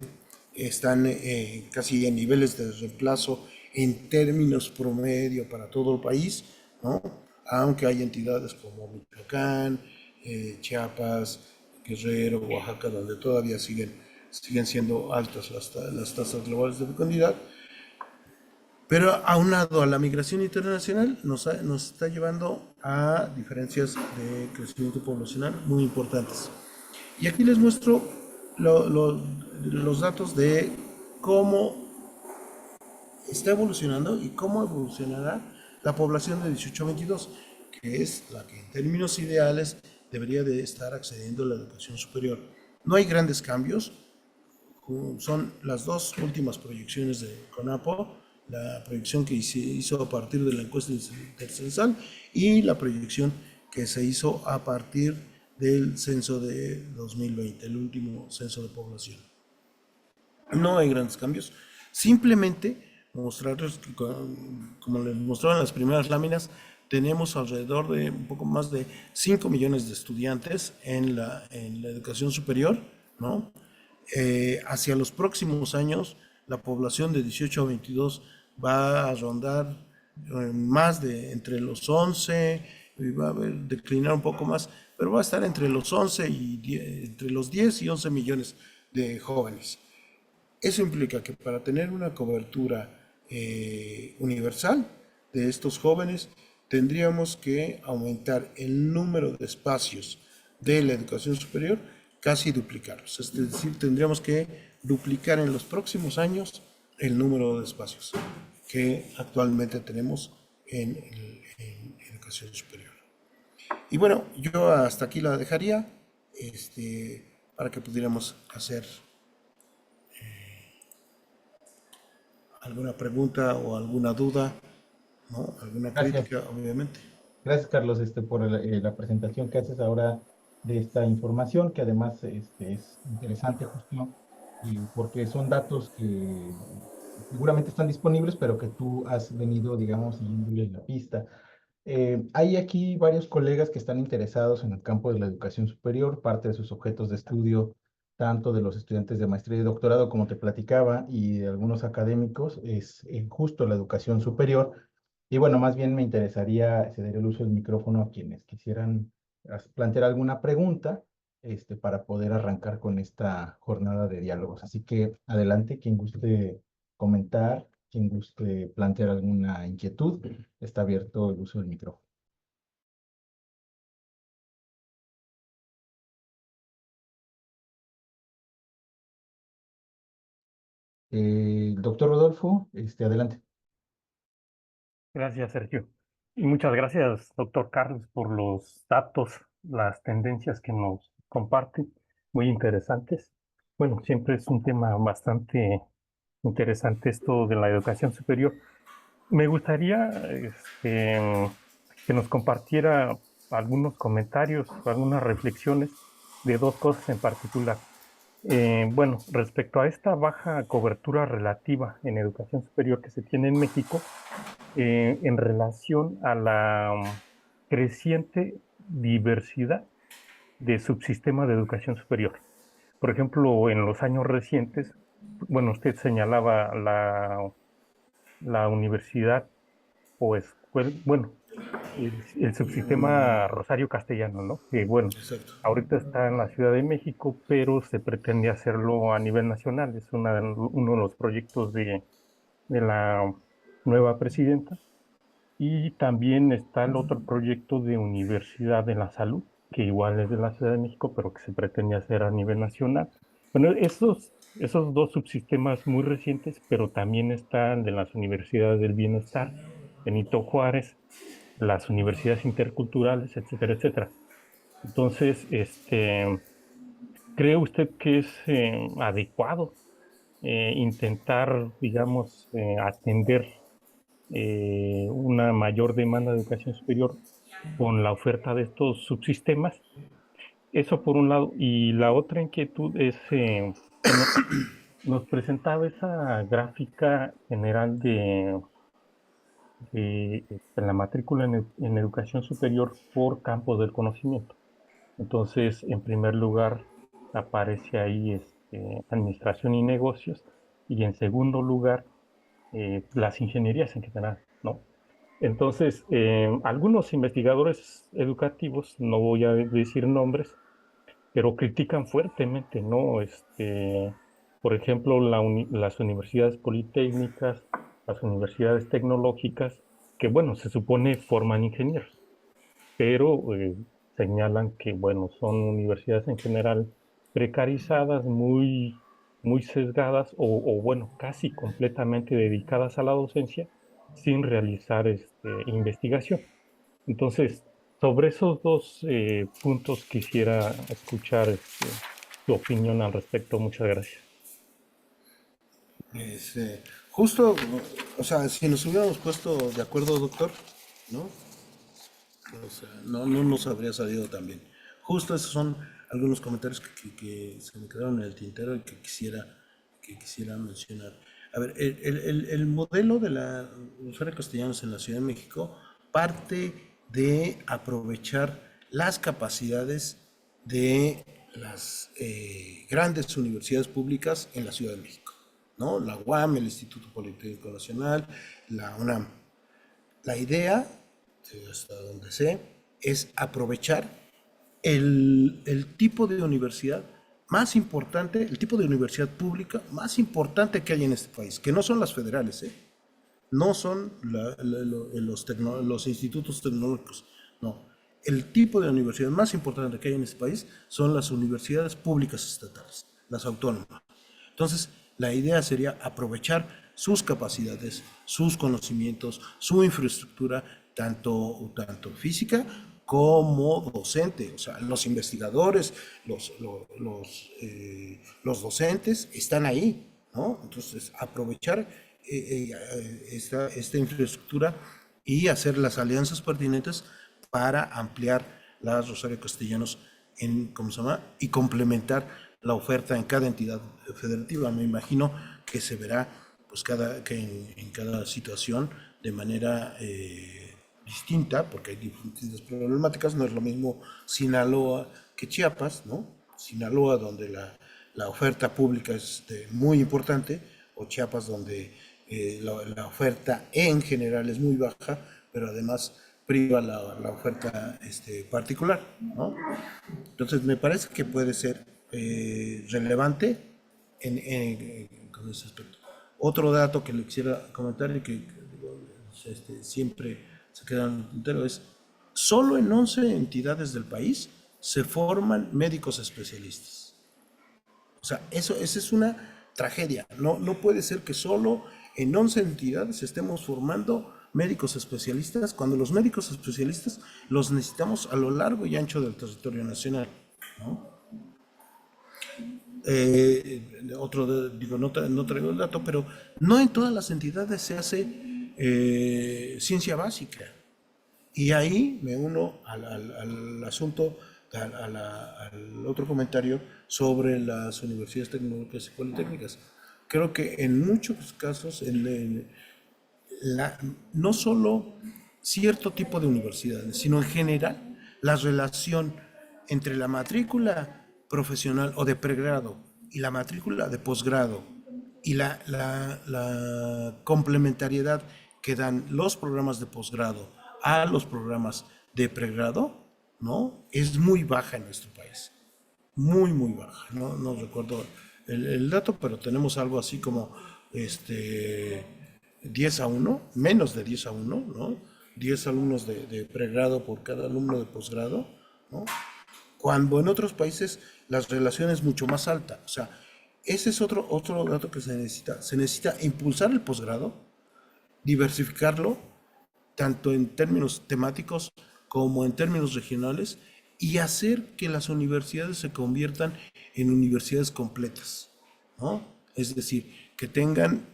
casi en niveles de reemplazo en términos promedio para todo el país, ¿no? Aunque hay entidades como Michoacán, Chiapas, Guerrero, Oaxaca, donde todavía siguen siendo altas las tasas globales de fecundidad. Pero aunado a la migración internacional, nos está llevando a diferencias de crecimiento poblacional muy importantes. Y aquí les muestro los datos de cómo está evolucionando y cómo evolucionará la población de 18 a 22, que es la que en términos ideales debería de estar accediendo a la educación superior. No hay grandes cambios, son las dos últimas proyecciones de CONAPO, la proyección que se hizo a partir de la encuesta intercensal y la proyección que se hizo a partir del censo de 2020, el último censo de población. No hay grandes cambios, simplemente mostrarles que, como les mostraron en las primeras láminas, tenemos alrededor de un poco más de 5 millones de estudiantes en la educación superior, ¿no? Hacia los próximos años, la población de 18 a 22 va a rondar más de entre los 11, y va a declinar un poco más, pero va a estar entre los 11 y 10, entre los 10 y 11 millones de jóvenes. Eso implica que para tener una cobertura universal de estos jóvenes, tendríamos que aumentar el número de espacios de la educación superior, casi duplicarlos. Es decir, tendríamos que duplicar en los próximos años el número de espacios que actualmente tenemos en educación superior. Y bueno, yo hasta aquí la dejaría para que pudiéramos hacer alguna pregunta o alguna duda, ¿no? Alguna Gracias. crítica, obviamente. Gracias, Carlos, por la presentación que haces ahora de esta información, que además es interesante justo porque son datos que seguramente están disponibles, pero que tú has venido, digamos, siguiéndole la pista. Hay aquí varios colegas que están interesados en el campo de la educación superior, parte de sus objetos de estudio, tanto de los estudiantes de maestría y doctorado, como te platicaba, y de algunos académicos, es justo la educación superior. Y bueno, más bien me interesaría ceder el uso del micrófono a quienes quisieran plantear alguna pregunta, para poder arrancar con esta jornada de diálogos. Así que adelante, quien guste comentar, quien guste plantear alguna inquietud, está abierto el uso del micrófono. Doctor Rodolfo, adelante. Gracias, Sergio. Y muchas gracias, doctor Carlos, por los datos, las tendencias que nos comparte, muy interesantes. Bueno, siempre es un tema bastante interesante esto de la educación superior. Me gustaría que nos compartiera algunos comentarios, algunas reflexiones de dos cosas en particular. Bueno, respecto a esta baja cobertura relativa en educación superior que se tiene en México, en relación a la creciente diversidad de subsistemas de educación superior. Por ejemplo, en los años recientes, bueno, usted señalaba la universidad o escuela, bueno, el subsistema Rosario Castellano, ¿no? Que bueno, Exacto. ahorita está en la Ciudad de México, pero se pretende hacerlo a nivel nacional. Es uno de los proyectos de la nueva presidenta. Y también está el otro proyecto de Universidad de la Salud, que igual es de la Ciudad de México, pero que se pretende hacer a nivel nacional. Bueno, esos dos subsistemas muy recientes, pero también están de las universidades del bienestar, Benito Juárez, las universidades interculturales, etcétera, etcétera. Entonces, ¿cree usted que es adecuado intentar, digamos, atender una mayor demanda de educación superior con la oferta de estos subsistemas? Eso por un lado. Y la otra inquietud es que nos presentaba esa gráfica general de la matrícula en educación superior por campos del conocimiento. Entonces, en primer lugar, aparece ahí administración y negocios, y en segundo lugar, las ingenierías en general, ¿no? Entonces, algunos investigadores educativos, no voy a decir nombres, pero critican fuertemente, ¿no? Por ejemplo, las universidades politécnicas, las universidades tecnológicas, que bueno, se supone forman ingenieros, pero señalan que, bueno, son universidades en general precarizadas, muy sesgadas o, bueno, casi completamente dedicadas a la docencia sin realizar investigación. Entonces, sobre esos dos puntos quisiera escuchar tu opinión al respecto. Muchas gracias. Justo, o sea, si nos hubiéramos puesto de acuerdo, doctor, ¿no? O sea, no nos habría salido tan bien. Justo esos son algunos comentarios que se me quedaron en el tintero y que quisiera mencionar. A ver, el modelo de la Rosario Castellanos en la Ciudad de México parte de aprovechar las capacidades de las grandes universidades públicas en la Ciudad de México, ¿no? La UAM, el Instituto Politécnico Nacional, la UNAM. La idea, hasta donde sé, es aprovechar el tipo de universidad más importante, el tipo de universidad pública más importante que hay en este país, que no son las federales, ¿eh? No son los institutos tecnológicos, no. El tipo de universidad más importante que hay en este país son las universidades públicas estatales, las autónomas. Entonces, la idea sería aprovechar sus capacidades, sus conocimientos, su infraestructura, tanto física como docente. O sea, los investigadores, los docentes están ahí, ¿no? Entonces, aprovechar esta infraestructura y hacer las alianzas pertinentes para ampliar las Rosario Castellanos ¿cómo se llama? Y complementar la oferta en cada entidad federativa. Me imagino que se verá pues en cada situación de manera distinta, porque hay diferentes problemáticas. No es lo mismo Sinaloa que Chiapas, ¿no? Sinaloa, donde la oferta pública es muy importante, o Chiapas, donde la oferta en general es muy baja, pero además priva la oferta particular, ¿no? Entonces me parece que puede ser relevante con ese aspecto. Otro dato que le quisiera comentar y que siempre se queda en el tintero es, solo en 11 entidades del país se forman médicos especialistas. O sea, esa es una tragedia. No puede ser que solo en 11 entidades estemos formando médicos especialistas, cuando los médicos especialistas los necesitamos a lo largo y ancho del territorio nacional, ¿no? Digo, no traigo el dato, pero no en todas las entidades se hace ciencia básica. Y ahí me uno al asunto, al otro comentario sobre las universidades tecnológicas y politécnicas. Creo que en muchos casos, no solo cierto tipo de universidades, sino en general, la relación entre la matrícula profesional o de pregrado y la matrícula de posgrado y la complementariedad que dan los programas de posgrado a los programas de pregrado, ¿no? Es muy baja en nuestro país, muy, muy baja. No recuerdo el dato, pero tenemos algo así como 10 a 1, menos de 10 a 1, ¿no? 10 alumnos de pregrado por cada alumno de posgrado, ¿no? Cuando en otros países la relación es mucho más alta. O sea, ese es otro dato que se necesita. Se necesita impulsar el posgrado, diversificarlo, tanto en términos temáticos como en términos regionales, y hacer que las universidades se conviertan en universidades completas, ¿no? Es decir, que tengan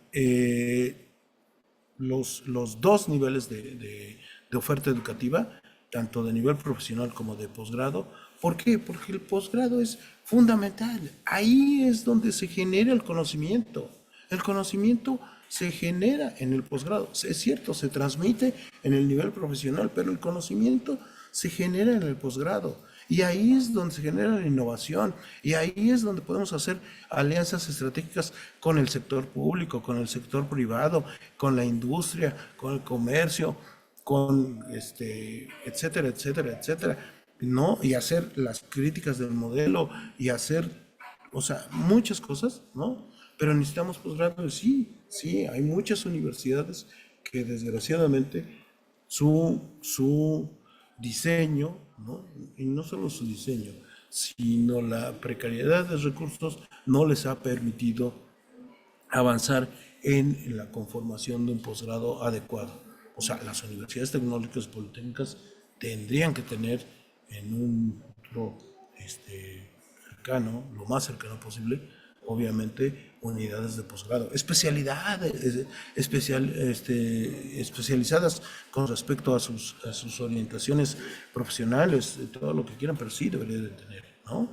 los dos niveles de oferta educativa, tanto de nivel profesional como de posgrado. ¿Por qué? Porque el posgrado es fundamental. Ahí es donde se genera el conocimiento. El conocimiento se genera en el posgrado. Es cierto, se transmite en el nivel profesional, pero el conocimiento se genera en el posgrado. Y ahí es donde se genera la innovación. Y ahí es donde podemos hacer alianzas estratégicas con el sector público, con el sector privado, con la industria, con el comercio, con etcétera, etcétera, etcétera, ¿no? Y hacer las críticas del modelo y hacer, o sea, muchas cosas, ¿no? Pero necesitamos posgrado, sí, hay muchas universidades que desgraciadamente su diseño, ¿no? Y no solo su diseño, sino la precariedad de recursos no les ha permitido avanzar en la conformación de un posgrado adecuado. O sea, las universidades tecnológicas politécnicas tendrían que tener en un futuro cercano, lo más cercano posible, obviamente, unidades de posgrado, especialidades, especializadas con respecto a sus orientaciones profesionales, todo lo que quieran, pero sí debería de tener, ¿no?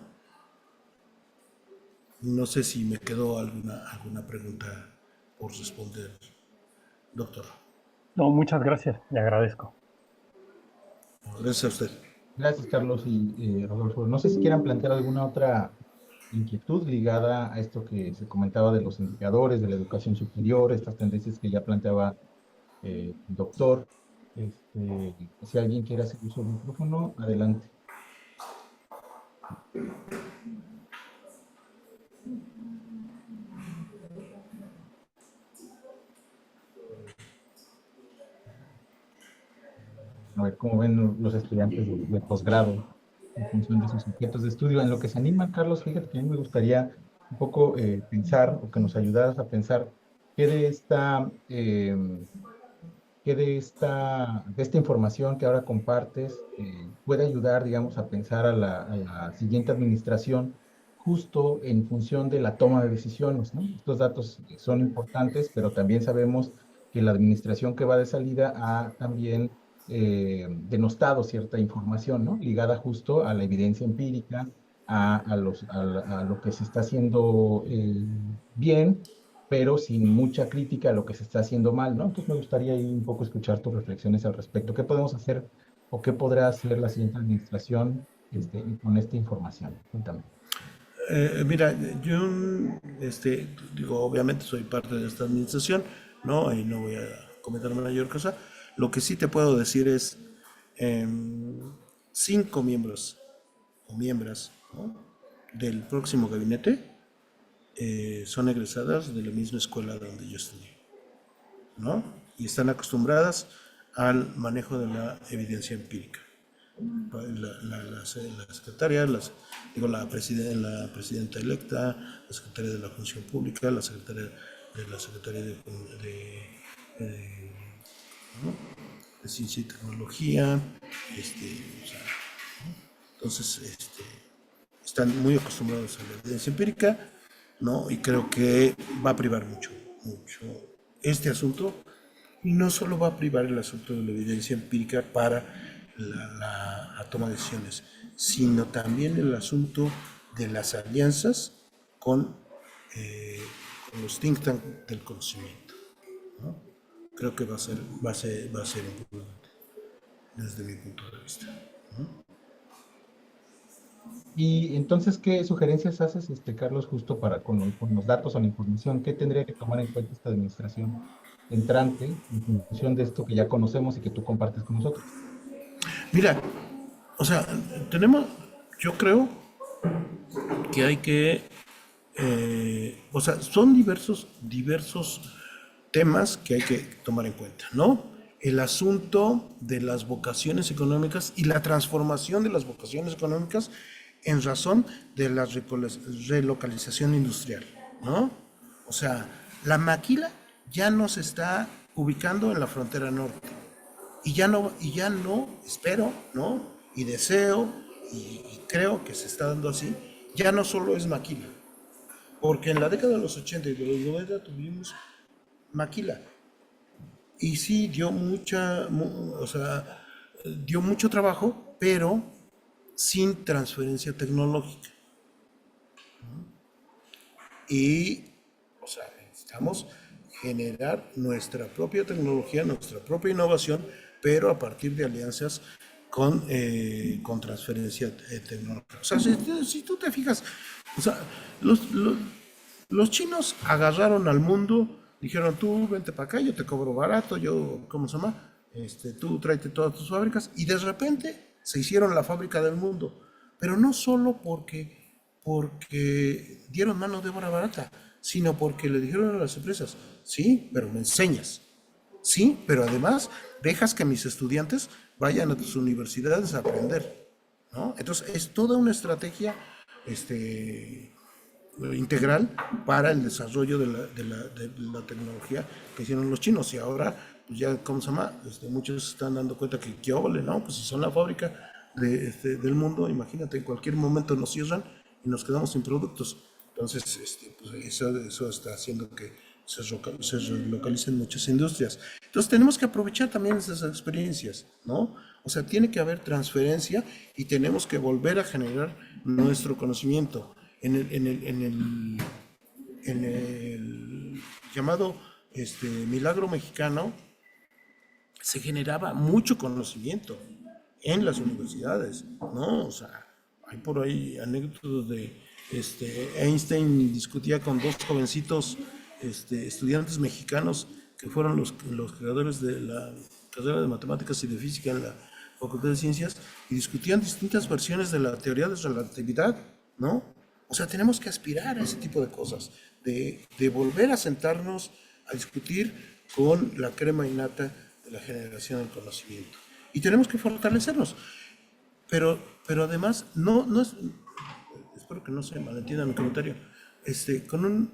No sé si me quedó alguna pregunta por responder, doctor. No, muchas gracias, le agradezco. Gracias a usted. Gracias, Carlos y Rodolfo. No sé si quieran plantear alguna otra inquietud ligada a esto que se comentaba de los indicadores de la educación superior, estas tendencias que ya planteaba el doctor. Si alguien quiere hacer uso del micrófono, adelante. A ver cómo ven los estudiantes de posgrado en función de sus objetos de estudio. En lo que se animan, Carlos, fíjate que a mí me gustaría un poco pensar o que nos ayudaras a pensar qué de esta información que ahora compartes puede ayudar, digamos, a pensar a la siguiente administración justo en función de la toma de decisiones, ¿no? Estos datos son importantes, pero también sabemos que la administración que va de salida ha también denostado cierta información, ¿no? Ligada justo a la evidencia empírica, a lo que se está haciendo bien, pero sin mucha crítica a lo que se está haciendo mal, ¿no? Entonces me gustaría ahí un poco escuchar tus reflexiones al respecto. ¿Qué podemos hacer o qué podrá hacer la siguiente administración con esta información? Cuéntame. Mira, yo digo, obviamente soy parte de esta administración, ¿no? Y no voy a comentar mayor cosa. Lo que sí te puedo decir es 5 miembros o miembros, ¿no?, del próximo gabinete son egresadas de la misma escuela donde yo estudié, ¿no? Y están acostumbradas al manejo de la evidencia empírica. La secretaria, la presidenta electa, la secretaria de la Función Pública, la secretaria de, ¿no?, de Ciencia y Tecnología, o sea, entonces están muy acostumbrados a la evidencia empírica, ¿no? Y creo que va a privar mucho este asunto. Y no solo va a privar el asunto de la evidencia empírica para la toma de decisiones, sino también el asunto de las alianzas con, con los think tank del conocimiento, ¿no? Creo que va a ser importante desde mi punto de vista, ¿no? Y entonces, ¿qué sugerencias haces, Carlos, justo para con los datos o la información? ¿Qué tendría que tomar en cuenta esta administración entrante en función de esto que ya conocemos y que tú compartes con nosotros? Mira, o sea, tenemos, yo creo que hay que, o sea, son diversos temas que hay que tomar en cuenta, ¿no? El asunto de las vocaciones económicas y la transformación de las vocaciones económicas en razón de la relocalización industrial, ¿no? O sea, la maquila ya no se está ubicando en la frontera norte y ya no, espero, ¿no? Y deseo y creo que se está dando así, ya no solo es maquila, porque en la década de los 80 y de los 90 tuvimos maquila. Y sí, o sea, dio mucho trabajo, pero sin transferencia tecnológica. Y, o sea, necesitamos generar nuestra propia tecnología, nuestra propia innovación, pero a partir de alianzas con transferencia tecnológica. O sea, si tú te fijas, o sea, los chinos agarraron al mundo, dijeron, tú vente para acá, yo te cobro barato, yo, ¿cómo se llama? Tú tráete todas tus fábricas, y de repente se hicieron la fábrica del mundo. Pero no solo porque dieron mano de obra barata, sino porque le dijeron a las empresas, sí, pero me enseñas. Sí, pero además dejas que mis estudiantes vayan a tus universidades a aprender, ¿no? Entonces es toda una estrategia integral para el desarrollo de la tecnología que hicieron los chinos. Y ahora, pues ya, ¿cómo se llama? Muchos se están dando cuenta que qué óvole, ¿no? Pues si son la fábrica del mundo, imagínate, en cualquier momento nos cierran y nos quedamos sin productos. Entonces, pues eso está haciendo que se localicen muchas industrias. Entonces tenemos que aprovechar también esas experiencias, ¿no? O sea, tiene que haber transferencia y tenemos que volver a generar nuestro conocimiento en el llamado milagro mexicano. Se generaba mucho conocimiento en las universidades, ¿no? O sea, hay por ahí anécdotas de Einstein discutía con dos jovencitos estudiantes mexicanos que fueron los creadores de la carrera de matemáticas y de física en la Facultad de Ciencias, y discutían distintas versiones de la teoría de relatividad, ¿no? O sea, tenemos que aspirar a ese tipo de cosas, de volver a sentarnos a discutir con la crema innata de la generación del conocimiento. Y tenemos que fortalecernos. Pero además, espero que no se malentienda mi comentario,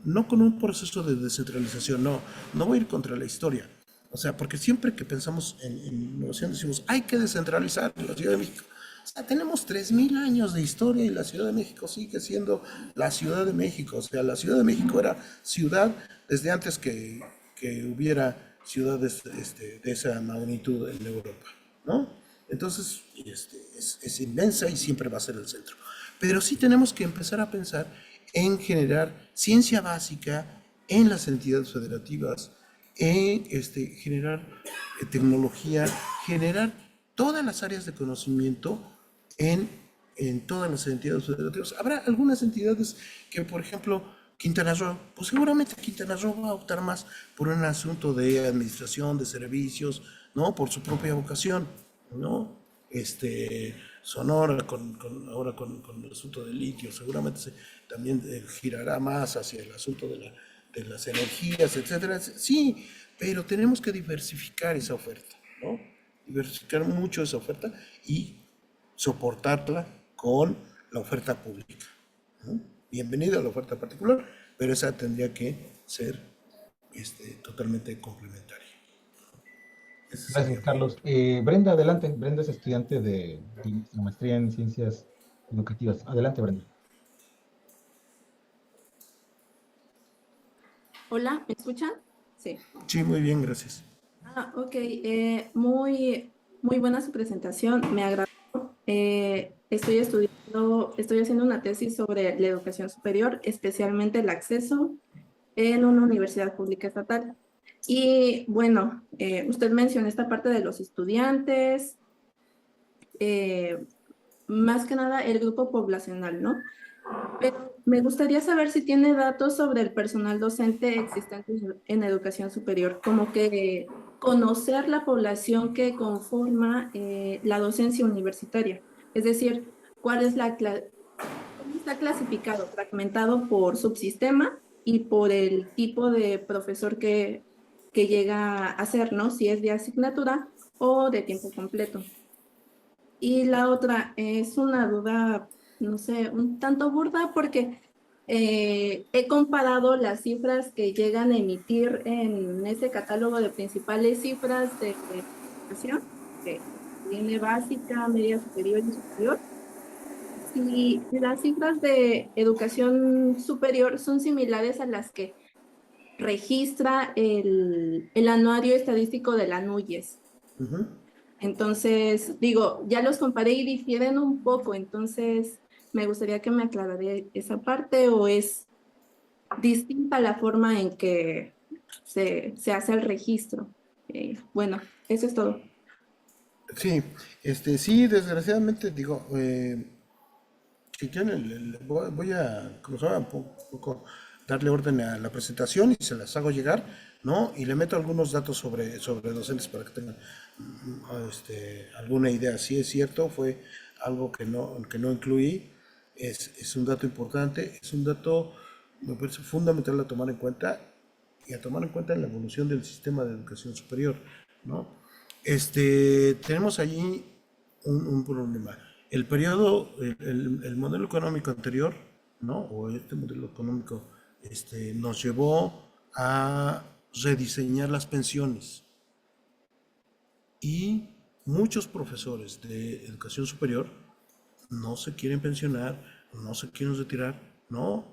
no con un proceso de descentralización, no voy a ir contra la historia. O sea, porque siempre que pensamos en innovación decimos, hay que descentralizar la Ciudad de México. O sea, tenemos 3000 años de historia y la Ciudad de México sigue siendo la Ciudad de México. O sea, la Ciudad de México era ciudad desde antes que hubiera ciudades de esa magnitud en Europa, ¿no? Entonces, es inmensa y siempre va a ser el centro. Pero sí tenemos que empezar a pensar en generar ciencia básica en las entidades federativas, en generar tecnología, generar todas las áreas de conocimiento en todas las entidades federativas. Habrá algunas entidades que, por ejemplo, Quintana Roo, pues seguramente Quintana Roo va a optar más por un asunto de administración, de servicios, ¿no? Por su propia vocación, ¿no? Sonora, ahora con el asunto del litio, seguramente también girará más hacia el asunto de las energías, etcétera. Sí, pero tenemos que diversificar esa oferta, ¿no? Diversificar mucho esa oferta y soportarla con la oferta pública, ¿no? Bienvenida a la oferta particular, pero esa tendría que ser totalmente complementaria. Ese Gracias, sería Carlos. Brenda, adelante. Brenda es estudiante de la maestría en ciencias educativas. Adelante, Brenda. Hola, ¿me escuchan? Sí. Sí, muy bien, gracias. Ok. Muy buena su presentación. Me agradó. Estoy haciendo una tesis sobre la educación superior, especialmente el acceso en una universidad pública estatal. Y bueno, usted mencionó esta parte de los estudiantes, más que nada el grupo poblacional, ¿no? Pero me gustaría saber si tiene datos sobre el personal docente existente en educación superior, como que conocer la población que conforma la docencia universitaria. Es decir, cuál es cómo está clasificado, fragmentado por subsistema y por el tipo de profesor que llega a ser, ¿no? Si es de asignatura o de tiempo completo. Y la otra es una duda, no sé, un tanto burda porque he comparado las cifras que llegan a emitir en ese catálogo de principales cifras de educación, que tiene básica, media superior y superior. Si las cifras de educación superior son similares a las que registra el anuario estadístico de la NUYES. Ujú. Entonces, digo, ya los comparé y difieren un poco, entonces me gustaría que me aclarara esa parte o es distinta la forma en que se hace el registro. Bueno, eso es todo. Sí, sí, desgraciadamente digo, si quieren, voy a, como se llama, poco darle orden a la presentación y se las hago llegar, ¿no? Y le meto algunos datos sobre docentes para que tengan alguna idea. Sí es cierto, fue algo que no incluí, es un dato importante, es un dato, me parece fundamental a tomar en cuenta y a tomar en cuenta en la evolución del sistema de educación superior, ¿no? Tenemos allí un problema. El periodo, el modelo económico anterior, ¿no? O este modelo económico, nos llevó a rediseñar las pensiones y muchos profesores de educación superior no se quieren pensionar, no se quieren retirar, ¿no?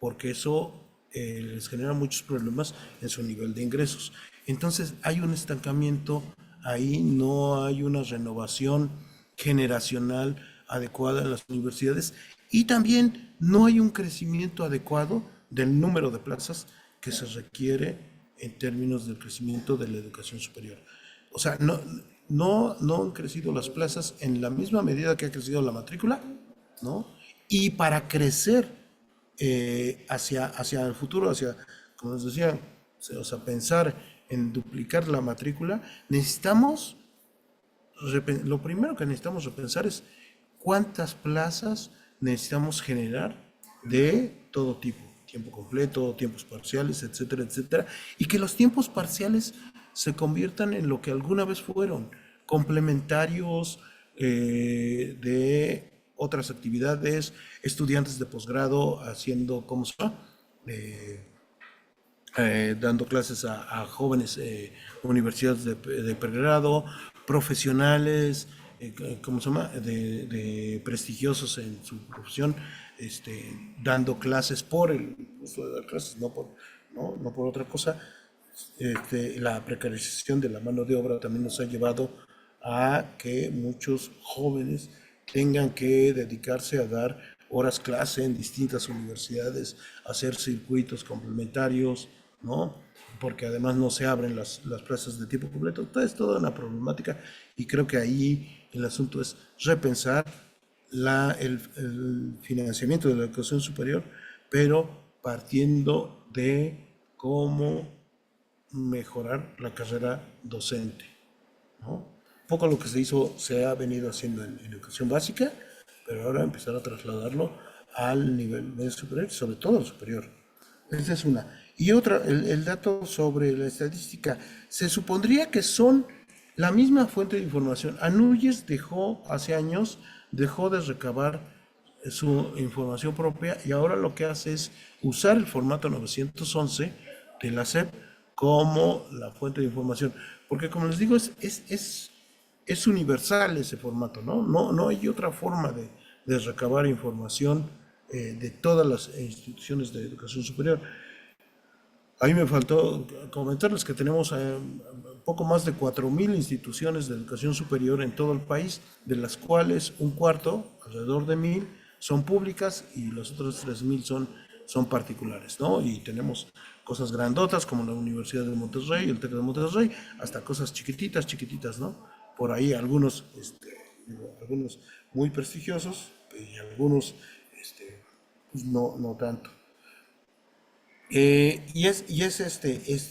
Porque eso les genera muchos problemas en su nivel de ingresos. Entonces hay un estancamiento, ahí no hay una renovación generacional adecuada en las universidades y también no hay un crecimiento adecuado del número de plazas que se requiere en términos del crecimiento de la educación superior. O sea, no han crecido las plazas en la misma medida que ha crecido la matrícula, ¿no? Y para crecer hacia el futuro, como les decía, o sea, pensar en duplicar la matrícula, lo primero que necesitamos repensar es cuántas plazas necesitamos generar de todo tipo, tiempo completo, tiempos parciales, etcétera, etcétera, y que los tiempos parciales se conviertan en lo que alguna vez fueron, complementarios de otras actividades, estudiantes de posgrado haciendo, ¿cómo se llama? Dando clases a jóvenes universidades de pregrado, profesionales, ¿cómo se llama? De prestigiosos en su profesión, dando clases por el uso de dar clases, no por otra cosa. La precarización de la mano de obra también nos ha llevado a que muchos jóvenes tengan que dedicarse a dar horas clase en distintas universidades, hacer circuitos complementarios, ¿no? Porque además no se abren las plazas de tiempo completo. Entonces, es toda una problemática y creo que ahí el asunto es repensar el financiamiento de la educación superior, pero partiendo de cómo mejorar la carrera docente, ¿no? Un poco lo que se ha venido haciendo en educación básica, pero ahora empezar a trasladarlo al nivel medio superior, sobre todo al superior. Esa es una. Y otra, el dato sobre la estadística, se supondría que son la misma fuente de información. ANUYES hace años, dejó de recabar su información propia y ahora lo que hace es usar el formato 911 de la SEP como la fuente de información. Porque como les digo, es universal ese formato, ¿no? No hay otra forma de recabar información de todas las instituciones de educación superior. Ahí me faltó comentarles que tenemos poco más de 4.000 instituciones de educación superior en todo el país, de las cuales un cuarto, alrededor de 1.000, son públicas y los otros 3.000 son particulares, ¿no? Y tenemos cosas grandotas como la Universidad de Monterrey, el TEC de Monterrey, hasta cosas chiquititas, ¿no? por ahí algunos, algunos muy prestigiosos y algunos pues no tanto. Es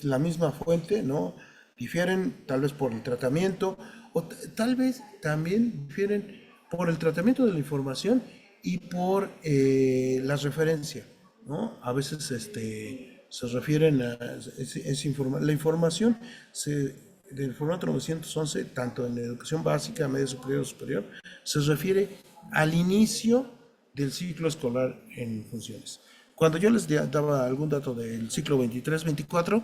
la misma fuente, ¿no? Difieren tal vez por el tratamiento, o tal vez también difieren por el tratamiento de la información y por la referencia, ¿no? A veces se refieren a la información del formato 911, tanto en educación básica, media superior o superior, se refiere al inicio del ciclo escolar en funciones. Cuando yo les daba algún dato del ciclo 23-24,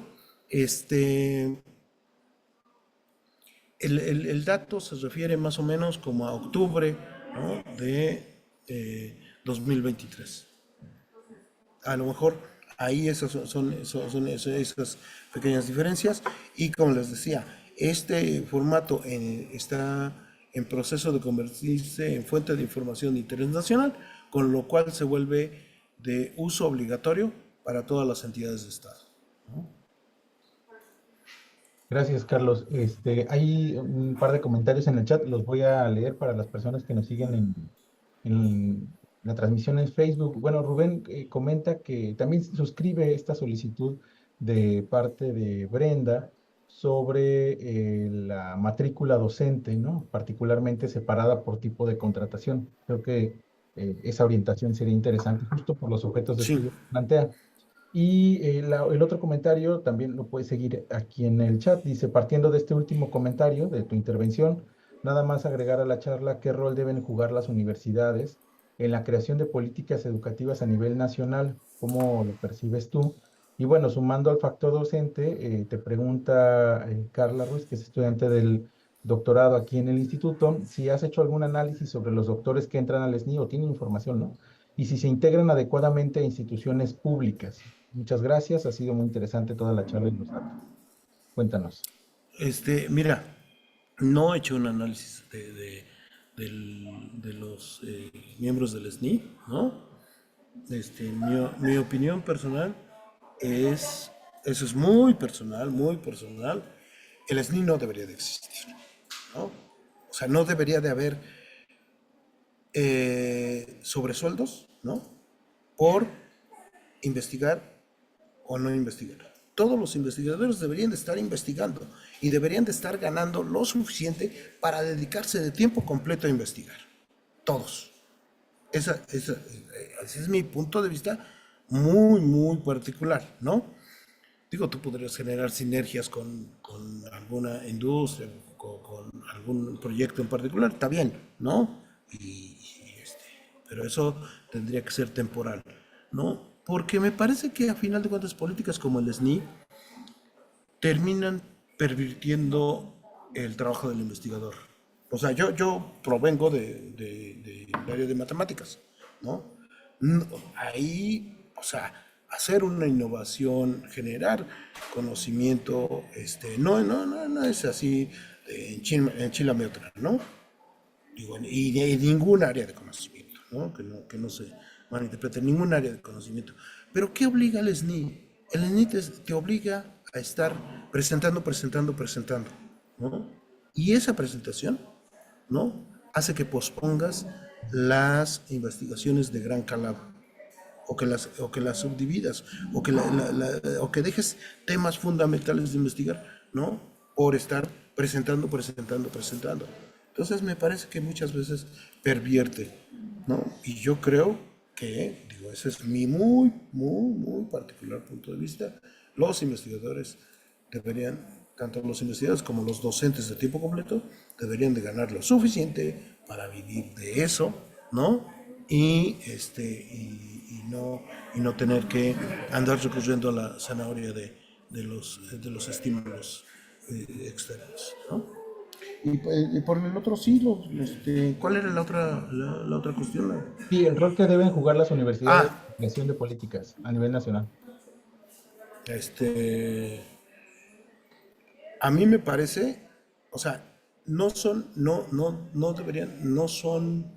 el dato se refiere más o menos como a octubre, ¿no? de 2023. A lo mejor ahí esas son esas pequeñas diferencias. Y como les decía, este formato está en proceso de convertirse en fuente de información de interés nacional, con lo cual se vuelve de uso obligatorio para todas las entidades de Estado. Gracias, Carlos. Hay un par de comentarios en el chat, los voy a leer para las personas que nos siguen en la transmisión en Facebook. Bueno, Rubén comenta que también suscribe esta solicitud de parte de Brenda sobre la matrícula docente, ¿no? Particularmente separada por tipo de contratación. Creo que esa orientación sería interesante justo por los objetos de Sí, estudio que plantea. Y el otro comentario también lo puedes seguir aquí en el chat. Dice, partiendo de este último comentario de tu intervención, nada más agregar a la charla qué rol deben jugar las universidades en la creación de políticas educativas a nivel nacional. ¿Cómo lo percibes tú? Y bueno, sumando al factor docente, te pregunta Carla Ruiz, que es estudiante del doctorado aquí en el instituto, si has hecho algún análisis sobre los doctores que entran al SNI o tienen información, ¿no? Y si se integran adecuadamente a instituciones públicas. Muchas gracias, ha sido muy interesante toda la charla y los datos. Cuéntanos. mira, no he hecho un análisis de los miembros del SNI, ¿no? Mi opinión personal es, eso es muy personal, muy personal. El SNI no debería de existir, ¿no? O sea, no debería de haber sobresueldos, ¿no? Por investigar o no investigar. Todos los investigadores deberían de estar investigando y deberían de estar ganando lo suficiente para dedicarse de tiempo completo a investigar. Todos. Ese es mi punto de vista muy, muy particular, ¿no? Digo, tú podrías generar sinergias con alguna industria, con algún proyecto en particular, está bien, ¿no? Pero eso tendría que ser temporal, ¿no? Porque me parece que a final de cuentas políticas como el SNI terminan pervirtiendo el trabajo del investigador. O sea, yo provengo del área de matemáticas, ¿no? Ahí, o sea, hacer una innovación, generar conocimiento, no es así enchilame otra, ¿no? Digo, y de ningún área de conocimiento, ¿no? Que no se malinterprete, ningún área de conocimiento. Pero ¿qué obliga al SNI? El SNI te obliga a estar presentando, ¿no? Y esa presentación, ¿no? Hace que pospongas las investigaciones de gran calado, o que las subdividas, o que dejes temas fundamentales de investigar, ¿no? Por estar presentando. Entonces me parece que muchas veces pervierte, ¿no? Y yo creo que, digo, ese es mi muy, muy, muy particular punto de vista, los investigadores deberían, tanto los investigadores como los docentes de tiempo completo, deberían de ganar lo suficiente para vivir de eso, ¿no? Y no tener que andar recurriendo a la zanahoria de los estímulos externos, ¿no? Y por el otro sí, ¿cuál era la otra cuestión? Sí, el rol que deben jugar las universidades en Ah, la creación de políticas a nivel nacional. a mí me parece, o sea, no deberían, no son,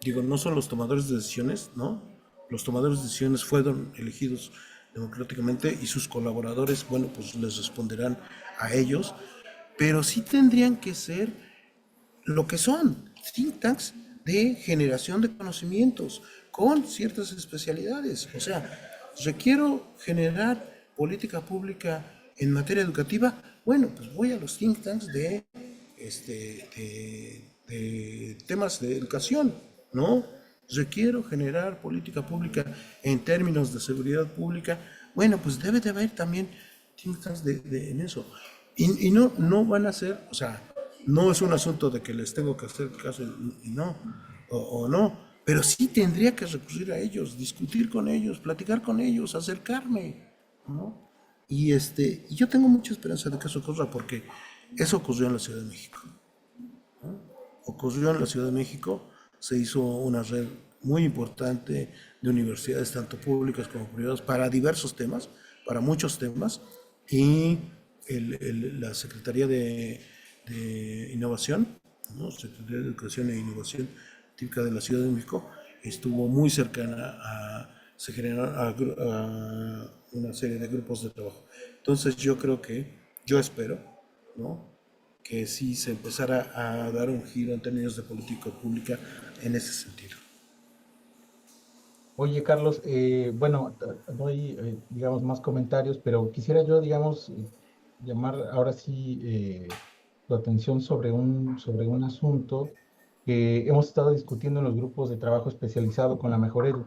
digo, no son los tomadores de decisiones, ¿no? Los tomadores de decisiones fueron elegidos democráticamente y sus colaboradores, bueno, pues les responderán a ellos, pero sí tendrían que ser lo que son, think tanks de generación de conocimientos con ciertas especialidades. O sea, requiero generar política pública en materia educativa. Bueno, pues voy a los think tanks de temas de educación, ¿no? Requiero generar política pública en términos de seguridad pública. Bueno, pues debe de haber también think tanks en eso. Y no van a ser, o sea, no es un asunto de que les tengo que hacer caso y no, o no, pero sí tendría que recurrir a ellos, discutir con ellos, platicar con ellos, acercarme, ¿no? Y yo tengo mucha esperanza de que eso ocurra, porque eso ocurrió en la Ciudad de México. Ocurrió en la Ciudad de México, se hizo una red muy importante de universidades, tanto públicas como privadas, para diversos temas, para muchos temas, y la Secretaría de Innovación, ¿no? Secretaría de Educación e Innovación típica de la Ciudad de México, estuvo muy cercana se generaron a una serie de grupos de trabajo. Entonces yo espero, ¿no?, que sí se empezara a dar un giro en términos de política pública en ese sentido. Oye, Carlos, bueno, no hay, digamos, más comentarios, pero quisiera yo, digamos, llamar ahora sí tu atención sobre un asunto que hemos estado discutiendo en los grupos de trabajo especializado con la Mejor Edu.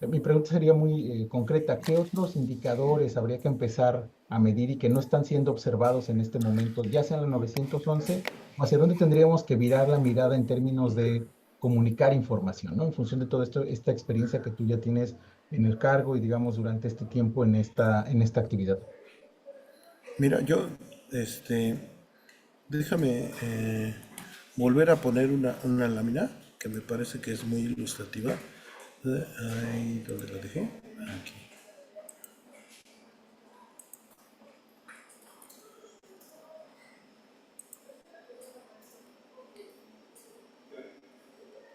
Mi pregunta sería muy concreta. ¿Qué otros indicadores habría que empezar a medir y que no están siendo observados en este momento, ya sea en la 911, o hacia dónde tendríamos que virar la mirada en términos de comunicar información, ¿no? En función de todo esto, esta experiencia que tú ya tienes en el cargo y, digamos, durante este tiempo en esta actividad. Mira, déjame volver a poner una lámina que me parece que es muy ilustrativa. Ahí, ¿dónde la dejé? Aquí.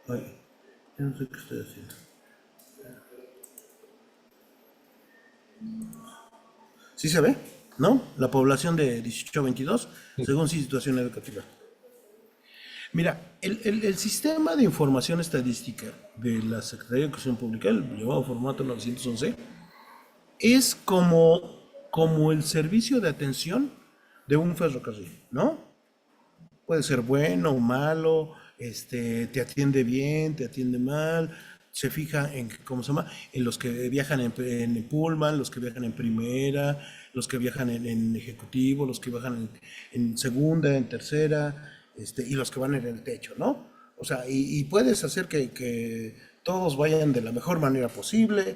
Ay, yo no sé qué estoy haciendo. ¿Sí se ve? ¿No? La población de 18 a 22, Sí. según su situación educativa. Mira, el sistema de información estadística de la Secretaría de Educación Pública, el llamado formato 911, es como el servicio de atención de un ferrocarril, ¿no? Puede ser bueno o malo, te atiende bien, te atiende mal, se fija en, ¿cómo se llama?, en los que viajan en Pullman, los que viajan en primera, los que viajan en ejecutivo, los que viajan en segunda, en tercera, y los que van en el techo, ¿no? O sea, y puedes hacer que todos vayan de la mejor manera posible,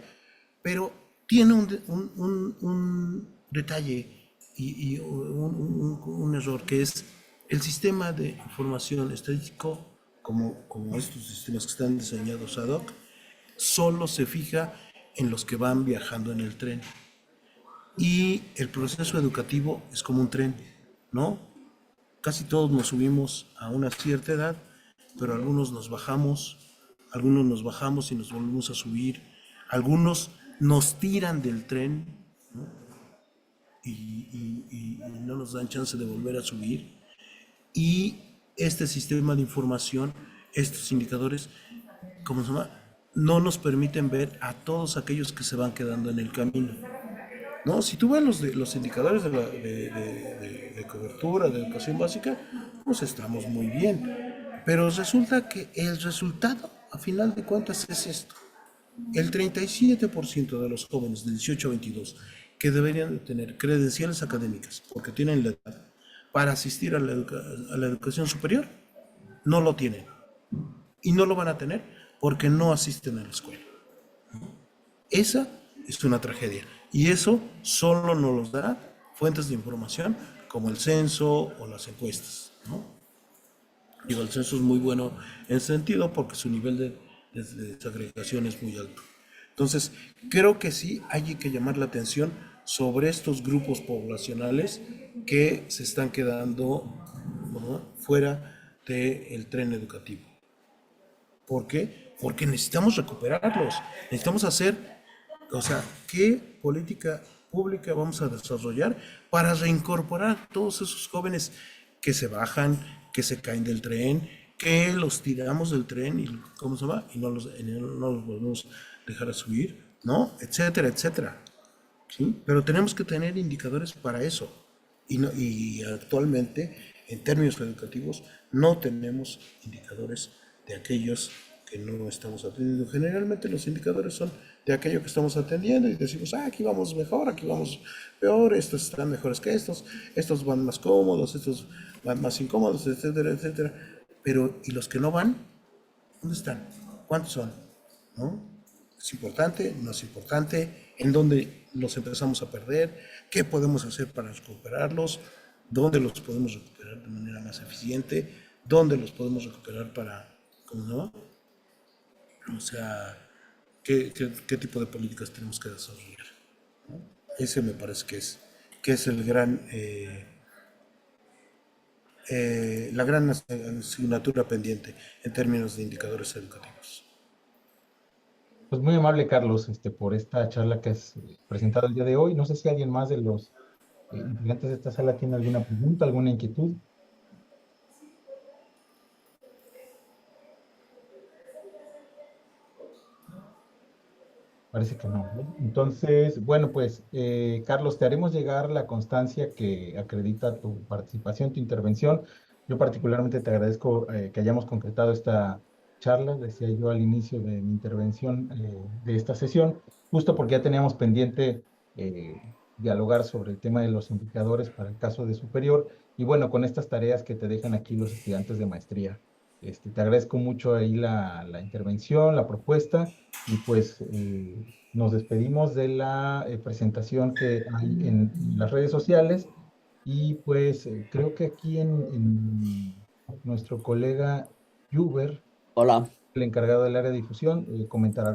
pero tiene un detalle y un error, que es el sistema de información estadístico, como estos sistemas que están diseñados ad hoc, solo se fija en los que van viajando en el tren. Y el proceso educativo es como un tren, ¿no? Casi todos nos subimos a una cierta edad, pero algunos nos bajamos y nos volvemos a subir, algunos nos tiran del tren, ¿no?, y no nos dan chance de volver a subir. Y este sistema de información, estos indicadores, ¿cómo se llama?, no nos permiten ver a todos aquellos que se van quedando en el camino. No, si tú ves los indicadores de cobertura, de educación básica, pues estamos muy bien. Pero resulta que el resultado, a final de cuentas, es esto. El 37% de los jóvenes de 18 a 22 que deberían de tener credenciales académicas, porque tienen la edad para asistir a la educación superior, no lo tienen. Y no lo van a tener porque no asisten a la escuela. Esa es una tragedia. Y eso solo nos los da fuentes de información como el censo o las encuestas, ¿no? Digo, el censo es muy bueno en sentido porque su nivel de desagregación es muy alto. Entonces, creo que sí hay que llamar la atención sobre estos grupos poblacionales que se están quedando, ¿no?, fuera del tren educativo. ¿Por qué? Porque necesitamos recuperarlos, necesitamos hacer, o sea, ¿qué política pública vamos a desarrollar para reincorporar todos esos jóvenes que se bajan, que se caen del tren, que los tiramos del tren y, ¿cómo se llama? Y no los volvemos a dejar a subir, ¿no? Etcétera, etcétera. ¿Sí? Pero tenemos que tener indicadores para eso. Y actualmente, en términos educativos, no tenemos indicadores de aquellos que no estamos atendiendo. Generalmente los indicadores son de aquello que estamos atendiendo y decimos, aquí vamos mejor, aquí vamos peor, estos están mejores que estos van más cómodos, estos van más incómodos, etcétera, etcétera. Pero, ¿y los que no van? ¿Dónde están? ¿Cuántos son? ¿No? ¿Es importante? ¿No es importante? ¿En dónde los empezamos a perder? ¿Qué podemos hacer para recuperarlos? ¿Dónde los podemos recuperar de manera más eficiente? ¿Dónde los podemos recuperar para, ¿cómo no? O sea, ¿qué tipo de políticas tenemos que desarrollar? ¿No? Ese me parece que es el gran, la gran asignatura pendiente en términos de indicadores educativos. Pues muy amable, Carlos, por esta charla que has presentado el día de hoy. No sé si alguien más de los integrantes de esta sala tiene alguna pregunta, alguna inquietud. Parece que no, ¿no? Entonces, bueno, pues, Carlos, te haremos llegar la constancia que acredita tu participación, tu intervención. Yo particularmente te agradezco que hayamos concretado esta charla, decía yo al inicio de mi intervención de esta sesión, justo porque ya teníamos pendiente dialogar sobre el tema de los indicadores para el caso de superior, y bueno, con estas tareas que te dejan aquí los estudiantes de maestría. Te agradezco mucho ahí la intervención, la propuesta. Y pues nos despedimos de la presentación que hay en las redes sociales y pues creo que aquí en nuestro colega Juber, Hola. el encargado del área de difusión, comentará.